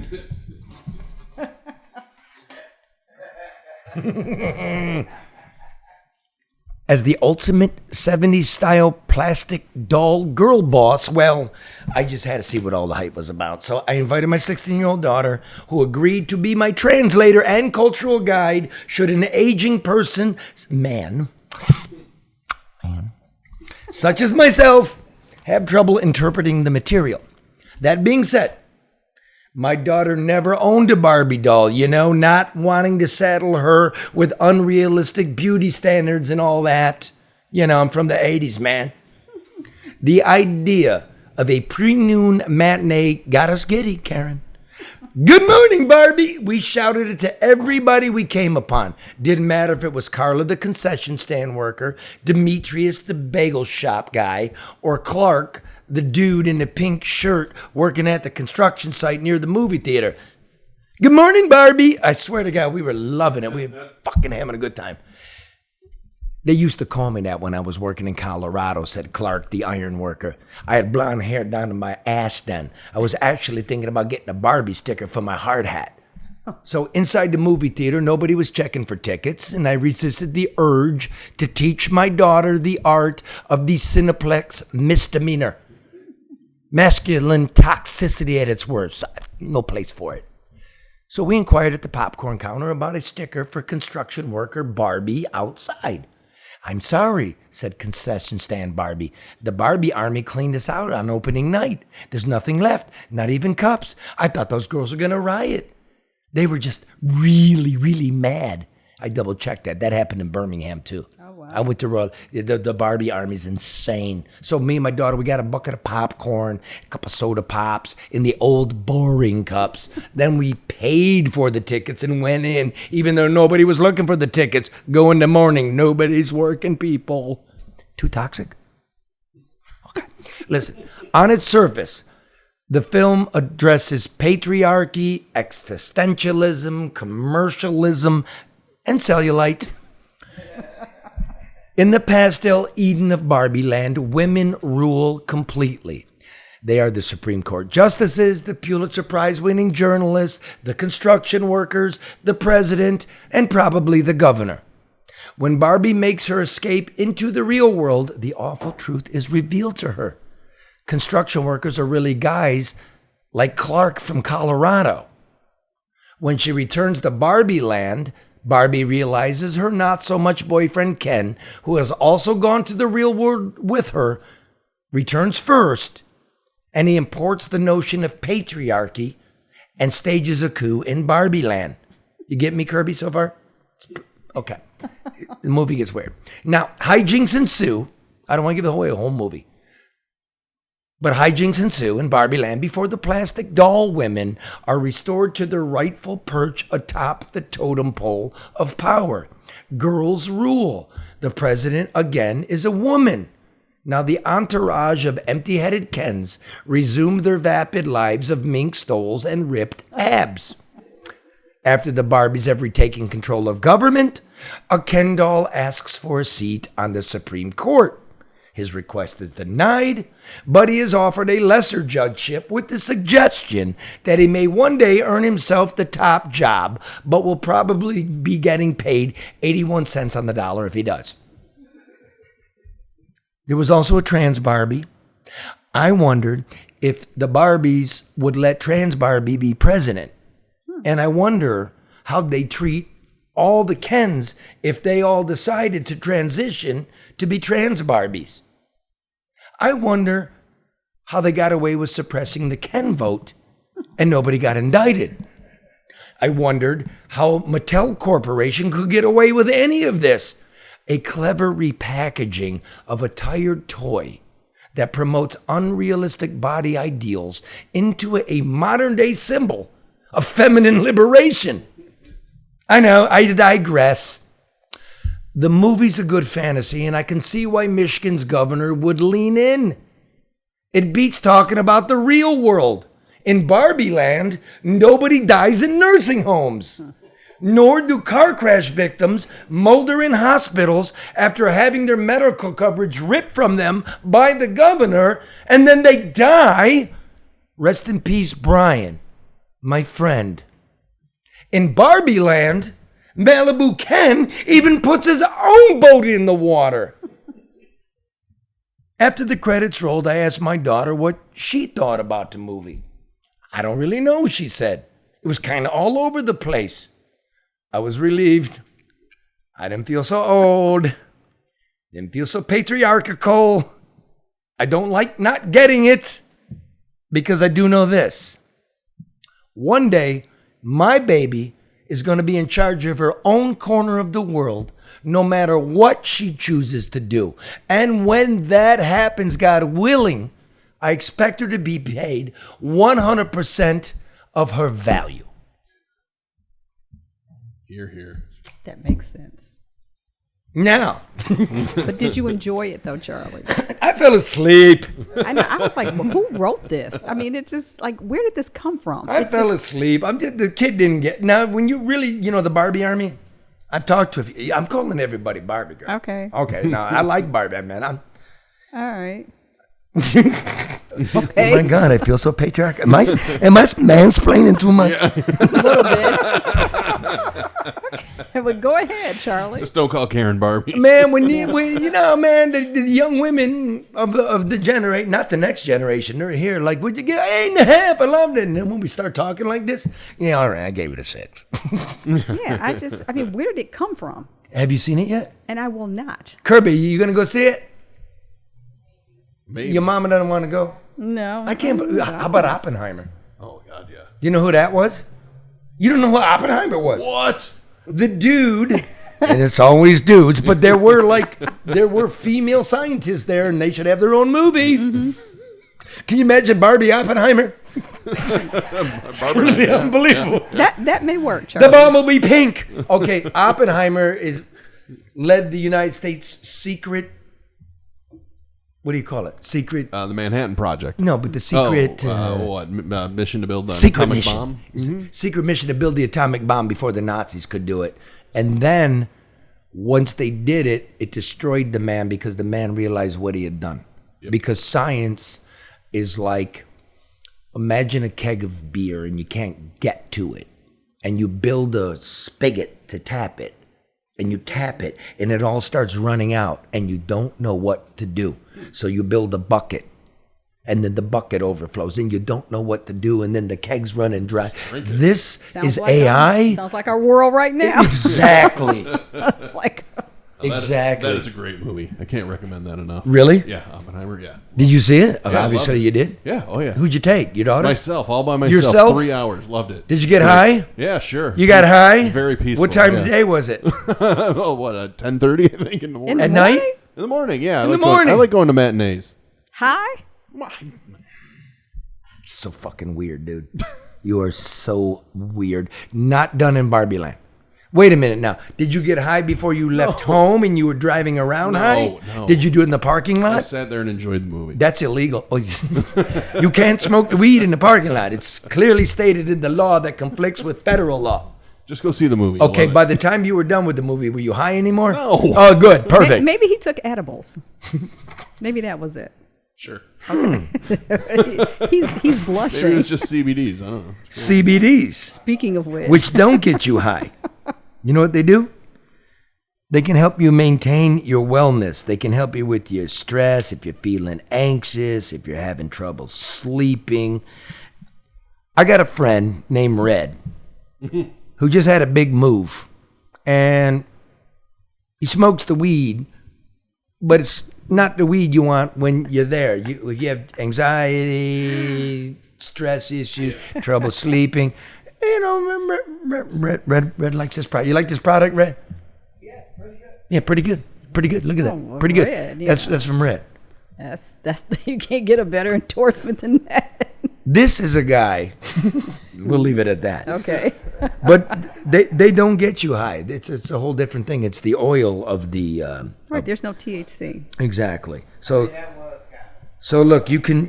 As the ultimate 70s style plastic doll girl boss, well, I just had to see what all the hype was about. So I invited my 16-year-old daughter, who agreed to be my translator and cultural guide should an aging person, man, such as myself, have trouble interpreting the material. That being said, my daughter never owned a Barbie doll, not wanting to saddle her with unrealistic beauty standards and all that. I'm from the 80s, man. The idea of a pre-noon matinee got us giddy, Karen. Good morning, Barbie. We shouted it to everybody we came upon. Didn't matter if it was Carla, the concession stand worker, Demetrius, the bagel shop guy, or Clark, the dude in the pink shirt working at the construction site near the movie theater. Good morning, Barbie. I swear to God, we were loving it. We were fucking having a good time. They used to call me that when I was working in Colorado, said Clark, the iron worker. I had blonde hair down to my ass then. I was actually thinking about getting a Barbie sticker for my hard hat. So inside the movie theater, nobody was checking for tickets, and I resisted the urge to teach my daughter the art of the Cineplex misdemeanor. Masculine toxicity at its worst. No place for it. So we inquired at the popcorn counter about a sticker for construction worker Barbie outside. I'm sorry, said concession stand Barbie. The Barbie army cleaned us out on opening night. There's nothing left, not even cups. I thought those girls were going to riot. They were just really, really mad. I double-checked that. That happened in Birmingham, too. Oh, wow. I went to the Barbie army's insane. So me and my daughter, we got a bucket of popcorn, a couple soda pops in the old boring cups. Then we paid for the tickets and went in, even though nobody was looking for the tickets. Go in the morning. Nobody's working, people. Too toxic? Okay. Listen, on its surface, the film addresses patriarchy, existentialism, commercialism, and cellulite. In the pastel Eden of Barbie Land, women rule completely. They are the Supreme Court justices, the Pulitzer Prize-winning journalists, the construction workers, the president, and probably the governor. When Barbie makes her escape into the real world, the awful truth is revealed to her. Construction workers are really guys like Clark from Colorado. When she returns to Barbie Land, Barbie realizes her not-so-much boyfriend Ken, who has also gone to the real world with her, returns first, and he imports the notion of patriarchy and stages a coup in Barbie Land. You get me, Kirby, so far? Okay. The movie gets weird. Now, hijinks ensue. I don't want to give away a whole movie. But hijinks ensue in Barbie Land before the plastic doll women are restored to their rightful perch atop the totem pole of power. Girls rule. The president, again, is a woman. Now the entourage of empty-headed Kens resume their vapid lives of mink stoles and ripped abs. After the Barbies have retaken control of government, a Ken doll asks for a seat on the Supreme Court. His request is denied, but he is offered a lesser judgeship with the suggestion that he may one day earn himself the top job, but will probably be getting paid 81 cents on the dollar if he does. There was also a trans Barbie. I wondered if the Barbies would let trans Barbie be president. And I wonder how they treat all the Kens if they all decided to transition to be trans Barbies. I wonder how they got away with suppressing the Ken vote and nobody got indicted. I wondered how Mattel Corporation could get away with any of this. A clever repackaging of a tired toy that promotes unrealistic body ideals into a modern-day symbol of feminine liberation. I know, I digress. The movie's a good fantasy, and I can see why Michigan's governor would lean in. It beats talking about the real world. In Barbie Land, nobody dies in nursing homes. Nor do car crash victims molder in hospitals after having their medical coverage ripped from them by the governor, and then they die. Rest in peace, Bryan, my friend. In Barbie Land, Malibu Ken even puts his own boat in the water. After the credits rolled, I asked my daughter what she thought about the movie. I don't really know, she said. It was kind of all over the place. I was relieved. I didn't feel so old. Didn't feel so patriarchal. I don't like not getting it because I do know this. One day, my baby is going to be in charge of her own corner of the world, no matter what she chooses to do. And when that happens, God willing, I expect her to be paid 100% of her value. Hear, hear. That makes sense. Now. But did you enjoy it, though, Charlie? I fell asleep. I know. I was like, well, who wrote this? I mean, it's just like, where did this come from? I fell asleep. The kid didn't get. Now, when you really, the Barbie army, I've talked to a few. I'm calling everybody Barbie girl. Okay. Okay, no, I like Barbie, man. All right. Oh my God, I feel so patriarchal. Am I mansplaining too much? A little bit. Okay, well, go ahead, Charlie. Just don't call Karen Barbie. Man, when man, the young women of the generation, not the next generation, they're here like, would you get 8.5? I loved it. And then when we start talking like this, yeah, all right, I gave it a 6. Yeah, I mean, where did it come from? Have you seen it yet? And I will not. Kirby, you gonna go see it? Maybe. Your mama doesn't want to go? No. I can't. How about Oppenheimer? Oh God, yeah. Do you know who that was? You don't know who Oppenheimer was? What? The dude, and it's always dudes, but there were female scientists there, and they should have their own movie. Mm-hmm. Can you imagine Barbie Oppenheimer? It's going to be unbelievable. That may work, Charlie. The bomb will be pink. Okay, Oppenheimer led the United States secret. What do you call it? Secret. The Manhattan Project. No, but the secret. Mission to build the secret atomic mission. bomb? Mm-hmm. Secret mission to build the atomic bomb before the Nazis could do it. And then, once they did it, it destroyed the man because the man realized what he had done. Yep. Because science is like, imagine a keg of beer and you can't get to it. And you build a spigot to tap it. And you tap it, and it all starts running out, and you don't know what to do. So you build a bucket, and then the bucket overflows, and you don't know what to do, and then the keg's running dry. This is like AI. Sounds like our world right now. Exactly. It's like... Exactly. That is a great movie. I can't recommend that enough. Really? Yeah, Oppenheimer, yeah. Did you see it? Yeah, obviously you did? Yeah, oh yeah. Who'd you take? Your daughter? Myself, all by myself. Yourself? 3 hours, loved it. Did you get high? Yeah, sure. You got high? Very peaceful. What time of day was it? 10:30, I think, in the morning. At night? In the morning, yeah. In the morning? I like going to matinees. Hi? So fucking weird, dude. You are so weird. Not done in Barbie Land. Wait a minute now. Did you get high before you left home and you were driving around high? No. Did you do it in the parking lot? I sat there and enjoyed the movie. That's illegal. You can't smoke the weed in the parking lot. It's clearly stated in the law that conflicts with federal law. Just go see the movie. Okay, by the time you were done with the movie, were you high anymore? No. Oh, good. Perfect. Maybe he took edibles. Maybe that was it. Sure. He's blushing. Maybe it was just CBDs. I don't know. CBDs. Speaking of which don't get you high. You know what they do? They can help you maintain your wellness. They can help you with your stress, if you're feeling anxious, if you're having trouble sleeping. I got a friend named Red who just had a big move. And he smokes the weed, but it's not the weed you want when you're there. If you have anxiety, stress issues, trouble sleeping. You know, Red likes this product. You like this product, Red? Yeah, pretty good. Yeah, pretty good. Pretty good. Look at that. Pretty good. Red, yeah. That's from Red. That's you can't get a better endorsement than that. This is a guy. We'll leave it at that. Okay. But they don't get you high. It's a whole different thing. It's the oil of the right. There's no THC. Exactly. So look, you can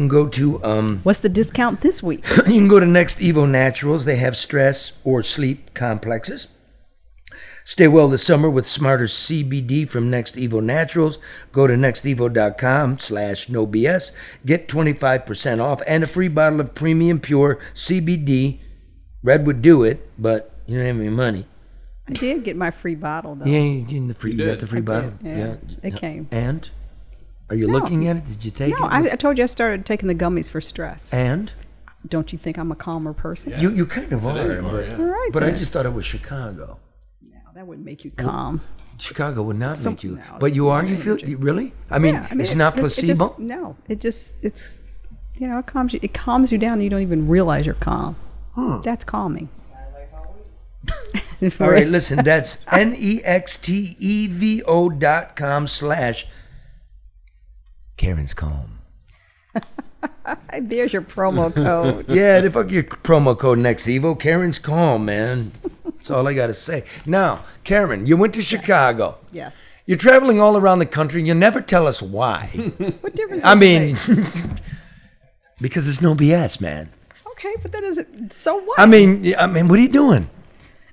go to What's the discount this week? You can go to Next Evo Naturals. They have stress or sleep complexes. Stay well this summer with smarter CBD from Next Evo Naturals. Go to nextevo.com/nobs. Get 25% off and a free bottle of premium pure CBD. Red would do it, but you don't have any money. I did get my free bottle though. Yeah, you got the free bottle. Yeah, it came. And are you looking at it? Did you take it? No, I told you I started taking the gummies for stress. And? Don't you think I'm a calmer person? Yeah. You kind of are, but I just thought it was Chicago. No, that wouldn't make you calm. Chicago would not make you. But you are. You feel really? I mean, it's not placebo. It's you know, it calms you down, and you don't even realize you're calm. That's calming. All right, listen. That's nextevo.com/ Karen's calm. There's your promo code. Yeah, fuck your promo code NextEvo. Karen's calm, man. That's all I got to say. Now, Karen, you went to Chicago. Yes. You're traveling all around the country, and you never tell us why. What difference does it make? Because it's no BS, man. Okay, but that isn't. So what? I mean, what are you doing?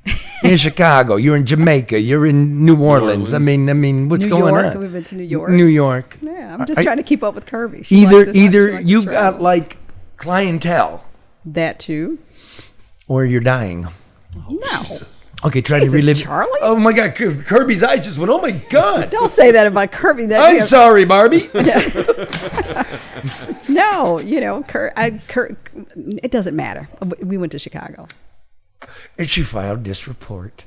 You're in Chicago. You're in Jamaica. You're in New Orleans. I mean, what's New going York. on? We've been to New York. New York. Yeah, I'm just trying to keep up with Kirby. She likes You've to got travel. like clientele, That too. or you're dying. No. Okay, try Jesus, to relive. Charlie? Oh my God, Kirby's eyes just went. Oh my God. Don't say that about Kirby. I'm sorry, Barbie. No, it doesn't matter. We went to Chicago. And she filed this report.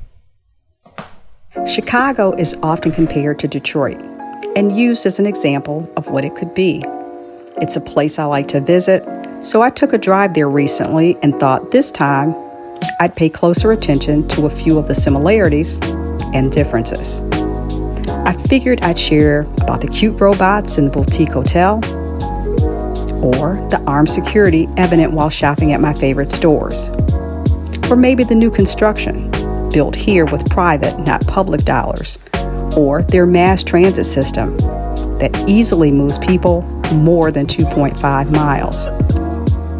Chicago is often compared to Detroit and used as an example of what it could be. It's a place I like to visit, so I took a drive there recently and thought this time I'd pay closer attention to a few of the similarities and differences. I figured I'd share about the cute robots in the boutique hotel or the armed security evident while shopping at my favorite stores, or maybe the new construction built here with private, not public dollars, or their mass transit system that easily moves people more than 2.5 miles,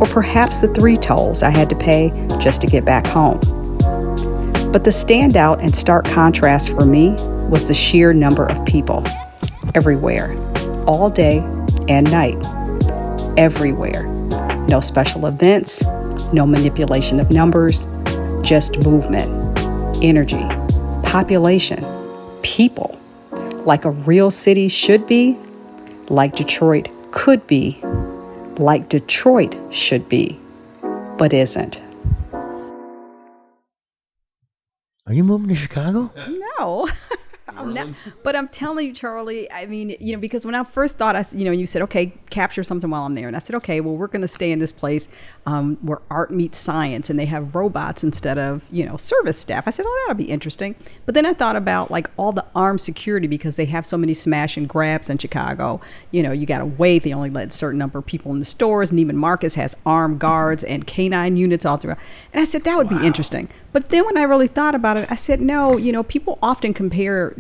or perhaps the 3 tolls I had to pay just to get back home. But the standout and stark contrast for me was the sheer number of people everywhere, all day and night, everywhere. No special events, no manipulation of numbers, just movement, energy, population, people, like a real city should be, like Detroit could be, like Detroit should be, but isn't. Are you moving to Chicago? No. I'm not, but I'm telling you, Charlie, I mean, because when I first thought, you said, okay, capture something while I'm there. And I said, okay, well, we're going to stay in this place where art meets science and they have robots instead of, service staff. I said, oh, that'll be interesting. But then I thought about like all the armed security because they have so many smash and grabs in Chicago. You got to wait. They only let a certain number of people in the stores. Neiman Marcus has armed guards and canine units all throughout. And I said, that would be interesting. But then when I really thought about it, I said, no, people often compare,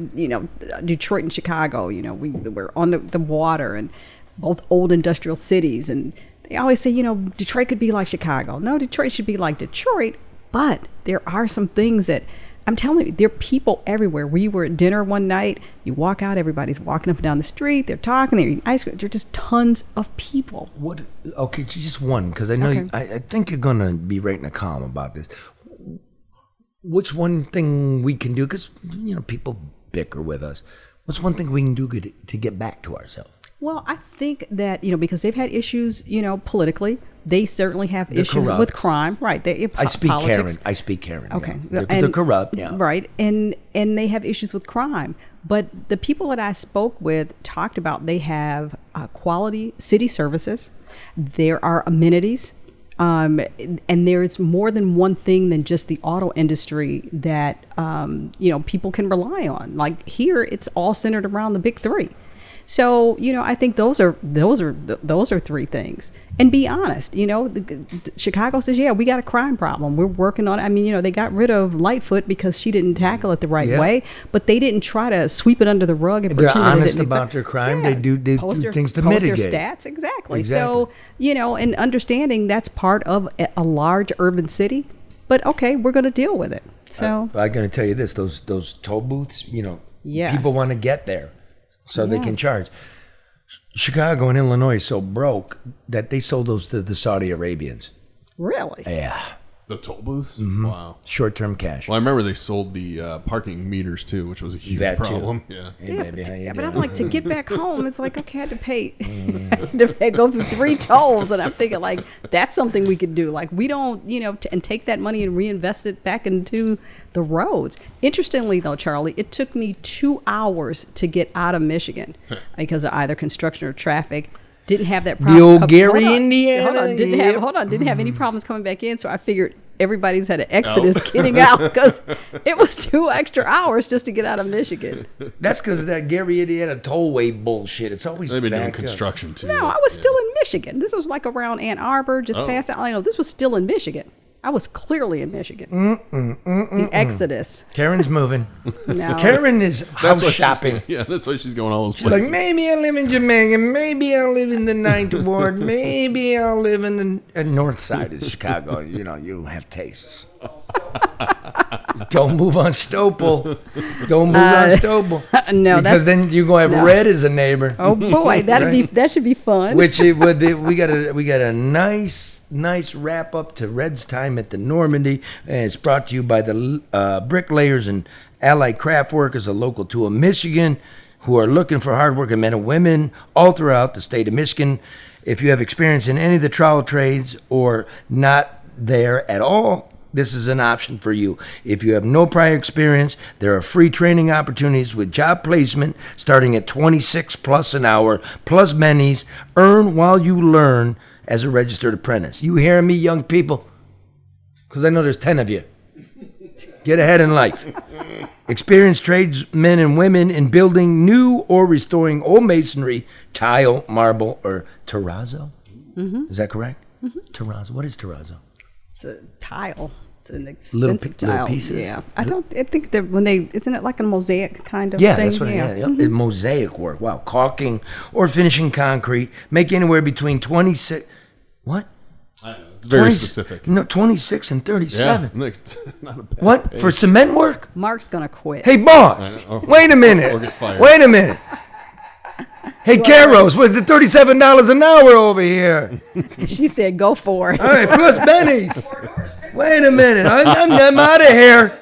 Detroit and Chicago, we're on the water and both old industrial cities. And they always say, Detroit could be like Chicago. No, Detroit should be like Detroit. But there are some things that I'm telling you, there are people everywhere. We were at dinner one night. You walk out, everybody's walking up and down the street. They're talking, they're eating ice cream. There are just tons of people. What? Okay, just one, because I know Okay. I think you're going to be writing a column about this. What's one thing we can do? Because, people bicker with us. What's one thing we can do to get back to ourselves? Well, I think that, because they've had issues, politically. They certainly have issues corrupt. with crime. Right. I speak politics. Karen. Okay. Yeah. They're corrupt. Yeah. Right. And they have issues with crime. But the people that I spoke with talked about they have quality city services. There are amenities. And there's more than one thing than just the auto industry that, people can rely on. Like here, it's all centered around the big 3. So, I think those are 3 things. And be honest, Chicago says, yeah, we got a crime problem. We're working on it. I mean, they got rid of Lightfoot because she didn't tackle it the right way, but they didn't try to sweep it under the rug and They're pretend that it honest didn't about exist. their crime. Yeah. They do things to mitigate. Post their stats, exactly. So, and understanding that's part of a large urban city. But okay, we're going to deal with it. So I'm going to tell you this: those toll booths. Yes. People want to get there, so they can charge. Chicago and Illinois is so broke that they sold those to the Saudi Arabians. Really? Yeah. The toll booths? Mm-hmm. Wow. Short-term cash. Well, I remember they sold the parking meters too, which was a huge That too. problem. Yeah. But I'm like, to get back home, it's like, okay, I had to pay, go through 3 tolls. And I'm thinking, like, that's something we could do. Like, we don't, and take that money and reinvest it back into the roads. Interestingly, though, Charlie, it took me 2 hours to get out of Michigan because of either construction or traffic. Didn't have that problem. The old Gary, Indiana. Didn't have any problems coming back in. So I figured everybody's had an exodus getting out because it was 2 extra hours just to get out of Michigan. That's because of that Gary, Indiana tollway bullshit. It's always They've been doing backed up. construction too. No, I was still in Michigan. This was like around Ann Arbor, just past that. This was still in Michigan. I was clearly in Michigan. The exodus. Karen's moving. No. Karen is house shopping. Yeah, that's why she's going all those She's places. like, maybe I'll live in Jamaica. Maybe I'll live in the 9th Ward. Maybe I'll live in the north side of Chicago. You have tastes. Don't move on Stopel. Don't move on Stopel. No, because then you're gonna have Red as a neighbor. Oh boy, that should be fun. Which we got a nice wrap up to Red's time at the Normandy, and it's brought to you by the Bricklayers and Allied Craft Workers, a local tool of Michigan, who are looking for hardworking men and women all throughout the state of Michigan. If you have experience in any of the trowel trades or not there at all, this is an option for you. If you have no prior experience, there are free training opportunities with job placement starting at $26+ an hour, plus bennies. Earn while you learn as a registered apprentice. You hear me, young people? Because I know there's 10 of you. Get ahead in life. Experienced tradesmen and women in building new or restoring old masonry, tile, marble, or terrazzo. Mm-hmm. Is that correct? Mm-hmm. Terrazzo. What is terrazzo? It's a tile. It's an expensive tile. Little pieces. Yeah. I think that isn't it like a mosaic kind of thing? That's what Mm-hmm. Mosaic work. Wow. Caulking or finishing concrete. Make anywhere between 26. What? I know. It's very specific. No, 26 and 37. Yeah, not a bad what? pay. For cement work? Mark's going to quit. Hey, boss. Wait a minute. Or get fired. Wait a minute. Hey, Caros, what's the $37 an hour over here? She said, go for it. All right, plus bennies. Wait a minute. I'm out of here.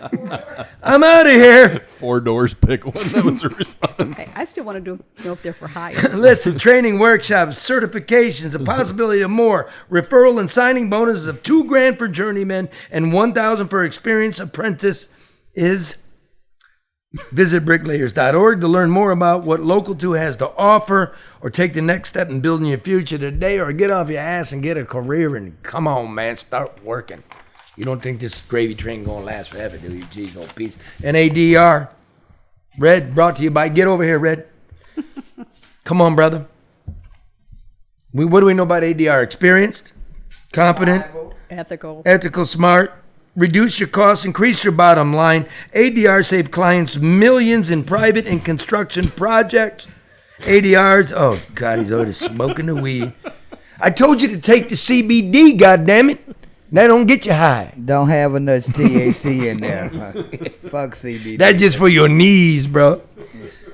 I'm out of here. 4 doors, pick one. That was her response. Hey, I still want to know if they're for hire. Listen, training workshops, certifications, a possibility of more. Referral and signing bonuses of $2,000 for journeymen and $1,000 for experienced apprentice is. Visit bricklayers.org to learn more about what Local 2 has to offer, or take the next step in building your future today, or get off your ass and get a career and come on, man, start working. You don't think this gravy train gonna last forever, do you? Jeez, old Pete. NADR. Red, brought to you by, get over here, Red. Come on, brother. What do we know about ADR? Experienced, competent, ethical, smart. Reduce your costs, increase your bottom line. ADR save clients millions in private and construction projects. ADR's, oh God, he's already smoking the weed. I told you to take the CBD, goddammit. That don't get you high. Don't have enough THC in there. Fuck CBD. That's just for your knees, bro.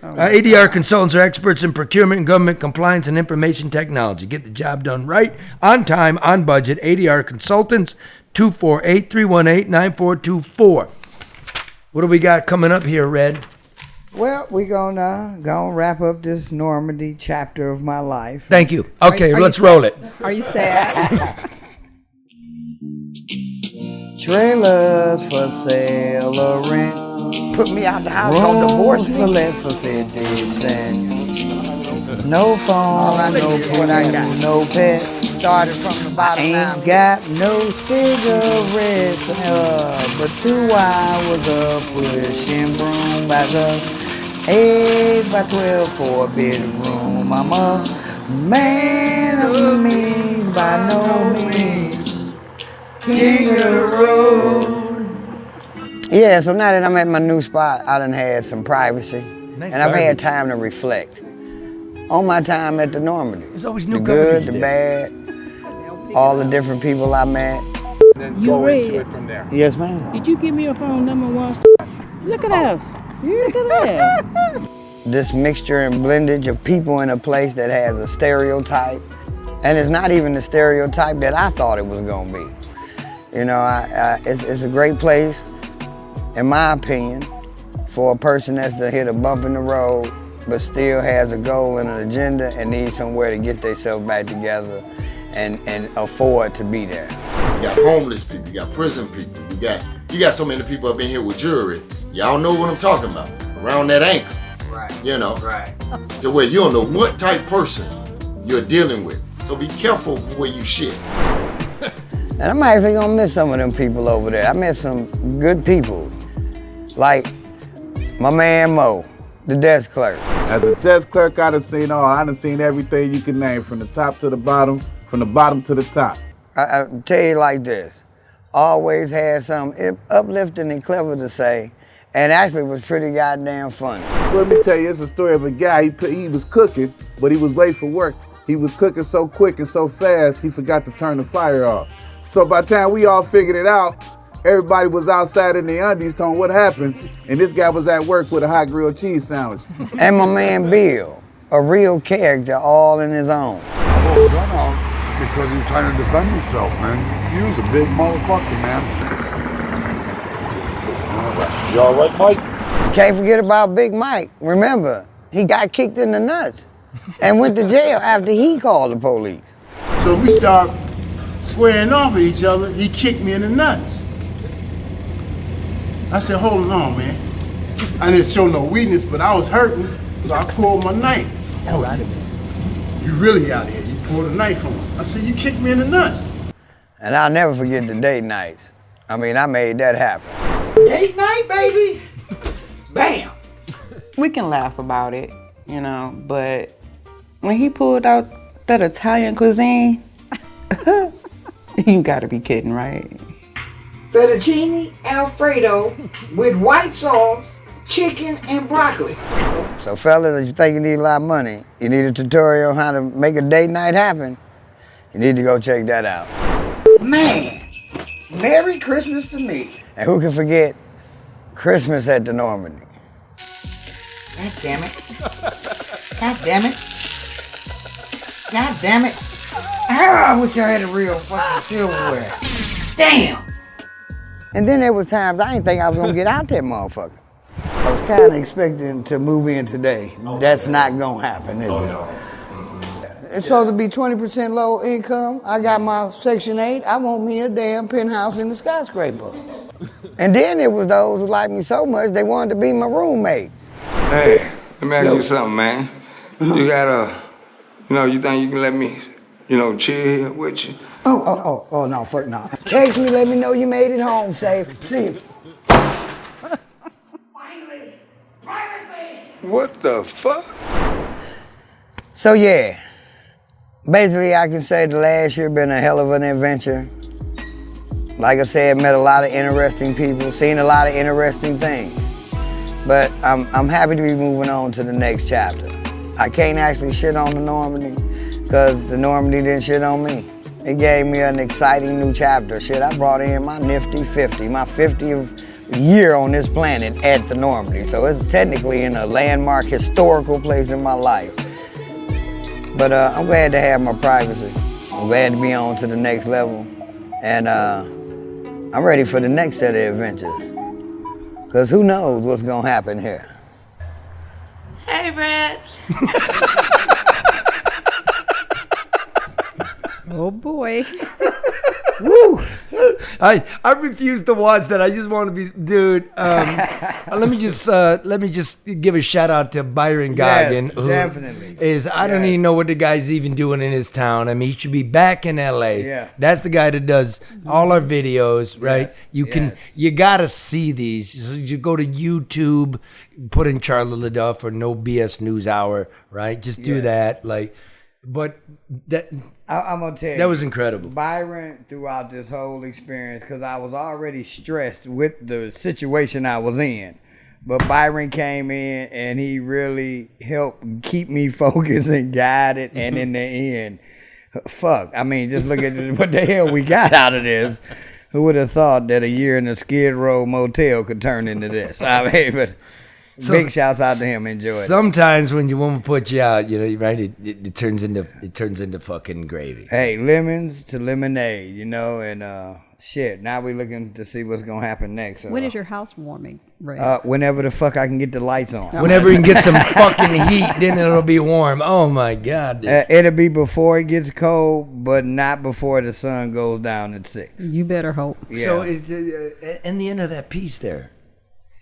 ADR consultants are experts in procurement, government compliance, and information technology. Get the job done right, on time, on budget. ADR consultants, 248-318-9424. What do we got coming up here, Red? Well, we're gonna wrap up this Normandy chapter of my life. Thank you. Okay, let's roll it. Are you sad? Trailers for sale or rent. Put me out the house on divorce for less for 50 cents. No phone, no food, no pet. Started from the bottom. Ain't got no cigarettes, but 2 hours of pushing broom by the 8x12 4-bedroom. I'm a man of means by no means. King of the road. Yeah, so now that I'm at my new spot, I done had some privacy. Nice and I've had time to reflect on my time at the Normandy. There's always new the good, the there. bad, all the different people I met. Then go into it from there. Yes, ma'am. Did you give me a phone number once? Look at us. Look at that. This mixture and blendage of people in a place that has a stereotype, and it's not even the stereotype that I thought it was gonna be. You know, it's a great place, in my opinion, for a person that's to hit a bump in the road, but still has a goal and an agenda and needs somewhere to get themselves back together and afford to be there. You got homeless people, you got prison people, you got so many people up in here with jewelry. Y'all know what I'm talking about, around that ankle. Right. You know, to where you don't know what type person you're dealing with. So be careful where you shit. And I'm actually gonna miss some of them people over there. I met some good people, like my man Mo, the desk clerk. As a desk clerk, I done seen everything you can name, from the top to the bottom, from the bottom to the top. I tell you like this, always had something uplifting and clever to say, and actually was pretty goddamn funny. Let me tell you, it's a story of a guy, he was cooking, but he was late for work. He was cooking so quick and so fast, he forgot to turn the fire off. So by the time we all figured it out, Everybody was outside in their undies telling what happened, and this guy was at work with a hot grilled cheese sandwich. And my man Bill, a real character all in his own. I wrote a gun out because he was trying to defend himself, man. He was a big motherfucker, man. You all right, Mike? Can't forget about Big Mike. Remember, he got kicked in the nuts and went to jail after he called the police. So we start squaring off with each other. He kicked me in the nuts. I said, hold on, man. I didn't show no weakness, but I was hurting, so I pulled my knife. Oh, you really out here. You pulled a knife on me. I said, you kicked me in the nuts. And I'll never forget the date nights. I mean, I made that happen. Date night, baby. Bam. We can laugh about it, you know, but when he pulled out that Italian cuisine, you gotta be kidding, right? Fettuccine Alfredo with white sauce, chicken, and broccoli. So fellas, if you think you need a lot of money, you need a tutorial on how to make a date night happen, you need to go check that out. Man, Merry Christmas to me. And who can forget Christmas at the Normandy? God damn it. God damn it. God damn it. I wish I had a real fucking silverware. Damn. And then there was times I didn't think I was gonna get out that motherfucker. I was kind of expecting to move in today. That's not gonna happen, is it? It's supposed to be 20% low income. I got my Section 8. I want me a damn penthouse in the skyscraper. And then it was those who liked me so much they wanted to be my roommates. Hey, let me ask you something, man. You got you think you can let me, chill here with you? Oh, no, fuck no. Text me, let me know you made it home safe. See you. What the fuck? So yeah, basically I can say the last year been a hell of an adventure. Like I said, met a lot of interesting people, seen a lot of interesting things. But I'm happy to be moving on to the next chapter. I can't actually shit on the Normandy because the Normandy didn't shit on me. It gave me an exciting new chapter. Shit, I brought in my nifty 50, my 50th year on this planet at the Normandy. So it's technically in a landmark historical place in my life. But I'm glad to have my privacy. I'm glad to be on to the next level. And I'm ready for the next set of adventures. Cause who knows what's gonna happen here. Hey, Brad. Oh boy. Woo! I refuse to watch that. I just want to be, dude. Let me just give a shout out to Byron Goggin, who definitely is. I don't even know what the guy's even doing in his town. I mean, he should be back in L.A. Yeah, that's the guy that does all our videos, right? You gotta see these. So you go to YouTube, put in Charlie LeDuff or No BS News Hour, right? Just do that, But that I'm gonna tell you, that was incredible. Byron, throughout this whole experience, because I was already stressed with the situation I was in, but Byron came in and he really helped keep me focused and guided. And in the end, I mean, just look at what the hell we got out of this. Who would have thought that a year in a Skid Row motel could turn into this? I mean, but. So, big shouts out to him. Enjoy it. Sometimes when your woman puts you out, right? It turns into fucking gravy. Hey, lemons to lemonade, and shit. Now we looking to see what's gonna happen next. When is your house warming, Ray? Whenever the fuck I can get the lights on. Whenever you can get some fucking heat, then it'll be warm. Oh my god. It'll be before it gets cold, but not before the sun goes down at 6. You better hope. Yeah. So is in the end of that piece there?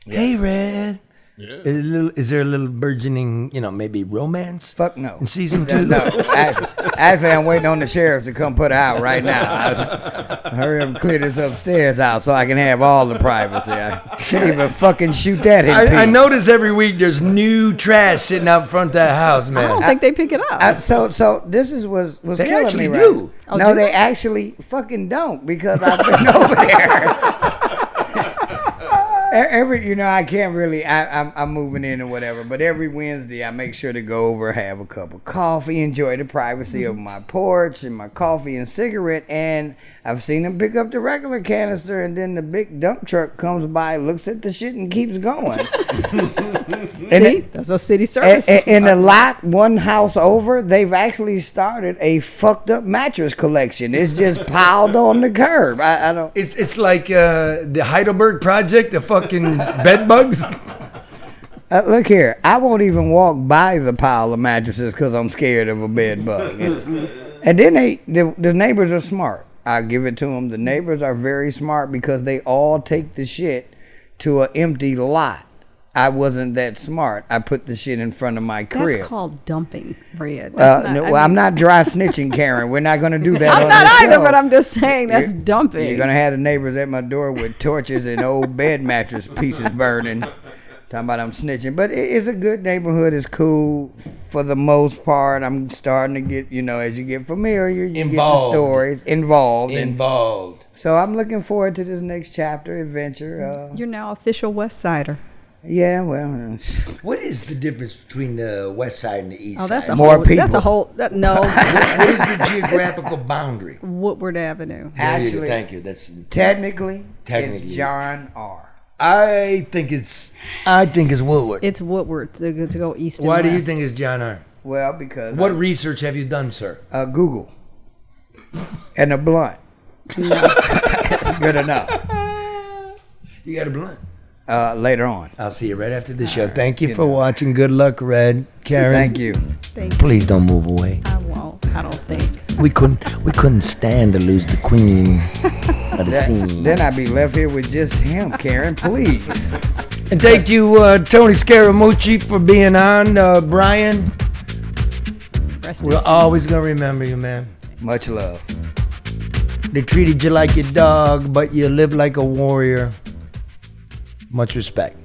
Yeah. Hey, Red. Yeah. Is there a little burgeoning, maybe romance? Fuck no. In season 2? No. Actually, I'm waiting on the sheriff to come put her out right now. Hurry up and clear this upstairs out so I can have all the privacy. I shouldn't even fucking shoot that in I notice every week there's new trash sitting out front of that house, man. I don't think they pick it up. So this was they killing actually me, do. Right? Oh, no, do they they? actually fucking don't because I've been over there. I can't really. I'm moving in or whatever, but every Wednesday I make sure to go over, have a cup of coffee, enjoy the privacy of my porch and my coffee and cigarette. And I've seen him pick up the regular canister, and then the big dump truck comes by, looks at the shit, and keeps going. See, that's a city service. In a lot, one house over, they've actually started a fucked up mattress collection. It's just piled on the curb. I don't. It's like the Heidelberg Project, the fucking bed bugs. Look here, I won't even walk by the pile of mattresses because I'm scared of a bed bug. And then the neighbors are smart. I give it to them. The neighbors are very smart because they all take the shit to an empty lot. I wasn't that smart. I put the shit in front of my crib. That's called dumping, Fred. I'm not dry snitching, Karen. We're not going to do that. I'm not either, but I'm just saying that's dumping. You're going to have the neighbors at my door with torches and old bed mattress pieces burning. Talking about I'm snitching. But it's a good neighborhood. It's cool for the most part. I'm starting to get, as you get familiar, you get the stories involved. So I'm looking forward to this next chapter, adventure. You're now official West Sider. Yeah, well. What is the difference between the West Side and the East Side? That's More people. That's a whole. No. What is the geographical boundary? Woodward Avenue. Actually, thank you. That's technically it's John R. I think it's Woodward. It's Woodward to go east and Why west. do you think it's John R? Well, because what research have you done, sir? Google and a blunt. That's good enough. You got a blunt? Later on. I'll see you right after the show. Thank you for watching. Good luck, Red. Karen. Thank you. Please don't move away. I won't. I don't think. We couldn't stand to lose the queen of the scene. Then I'd be left here with just him, Karen. Please. And thank you, Tony Scaramucci, for being on. Bryan, we're always gonna remember you, man. Much love. They treated you like your dog, but you live like a warrior. Much respect.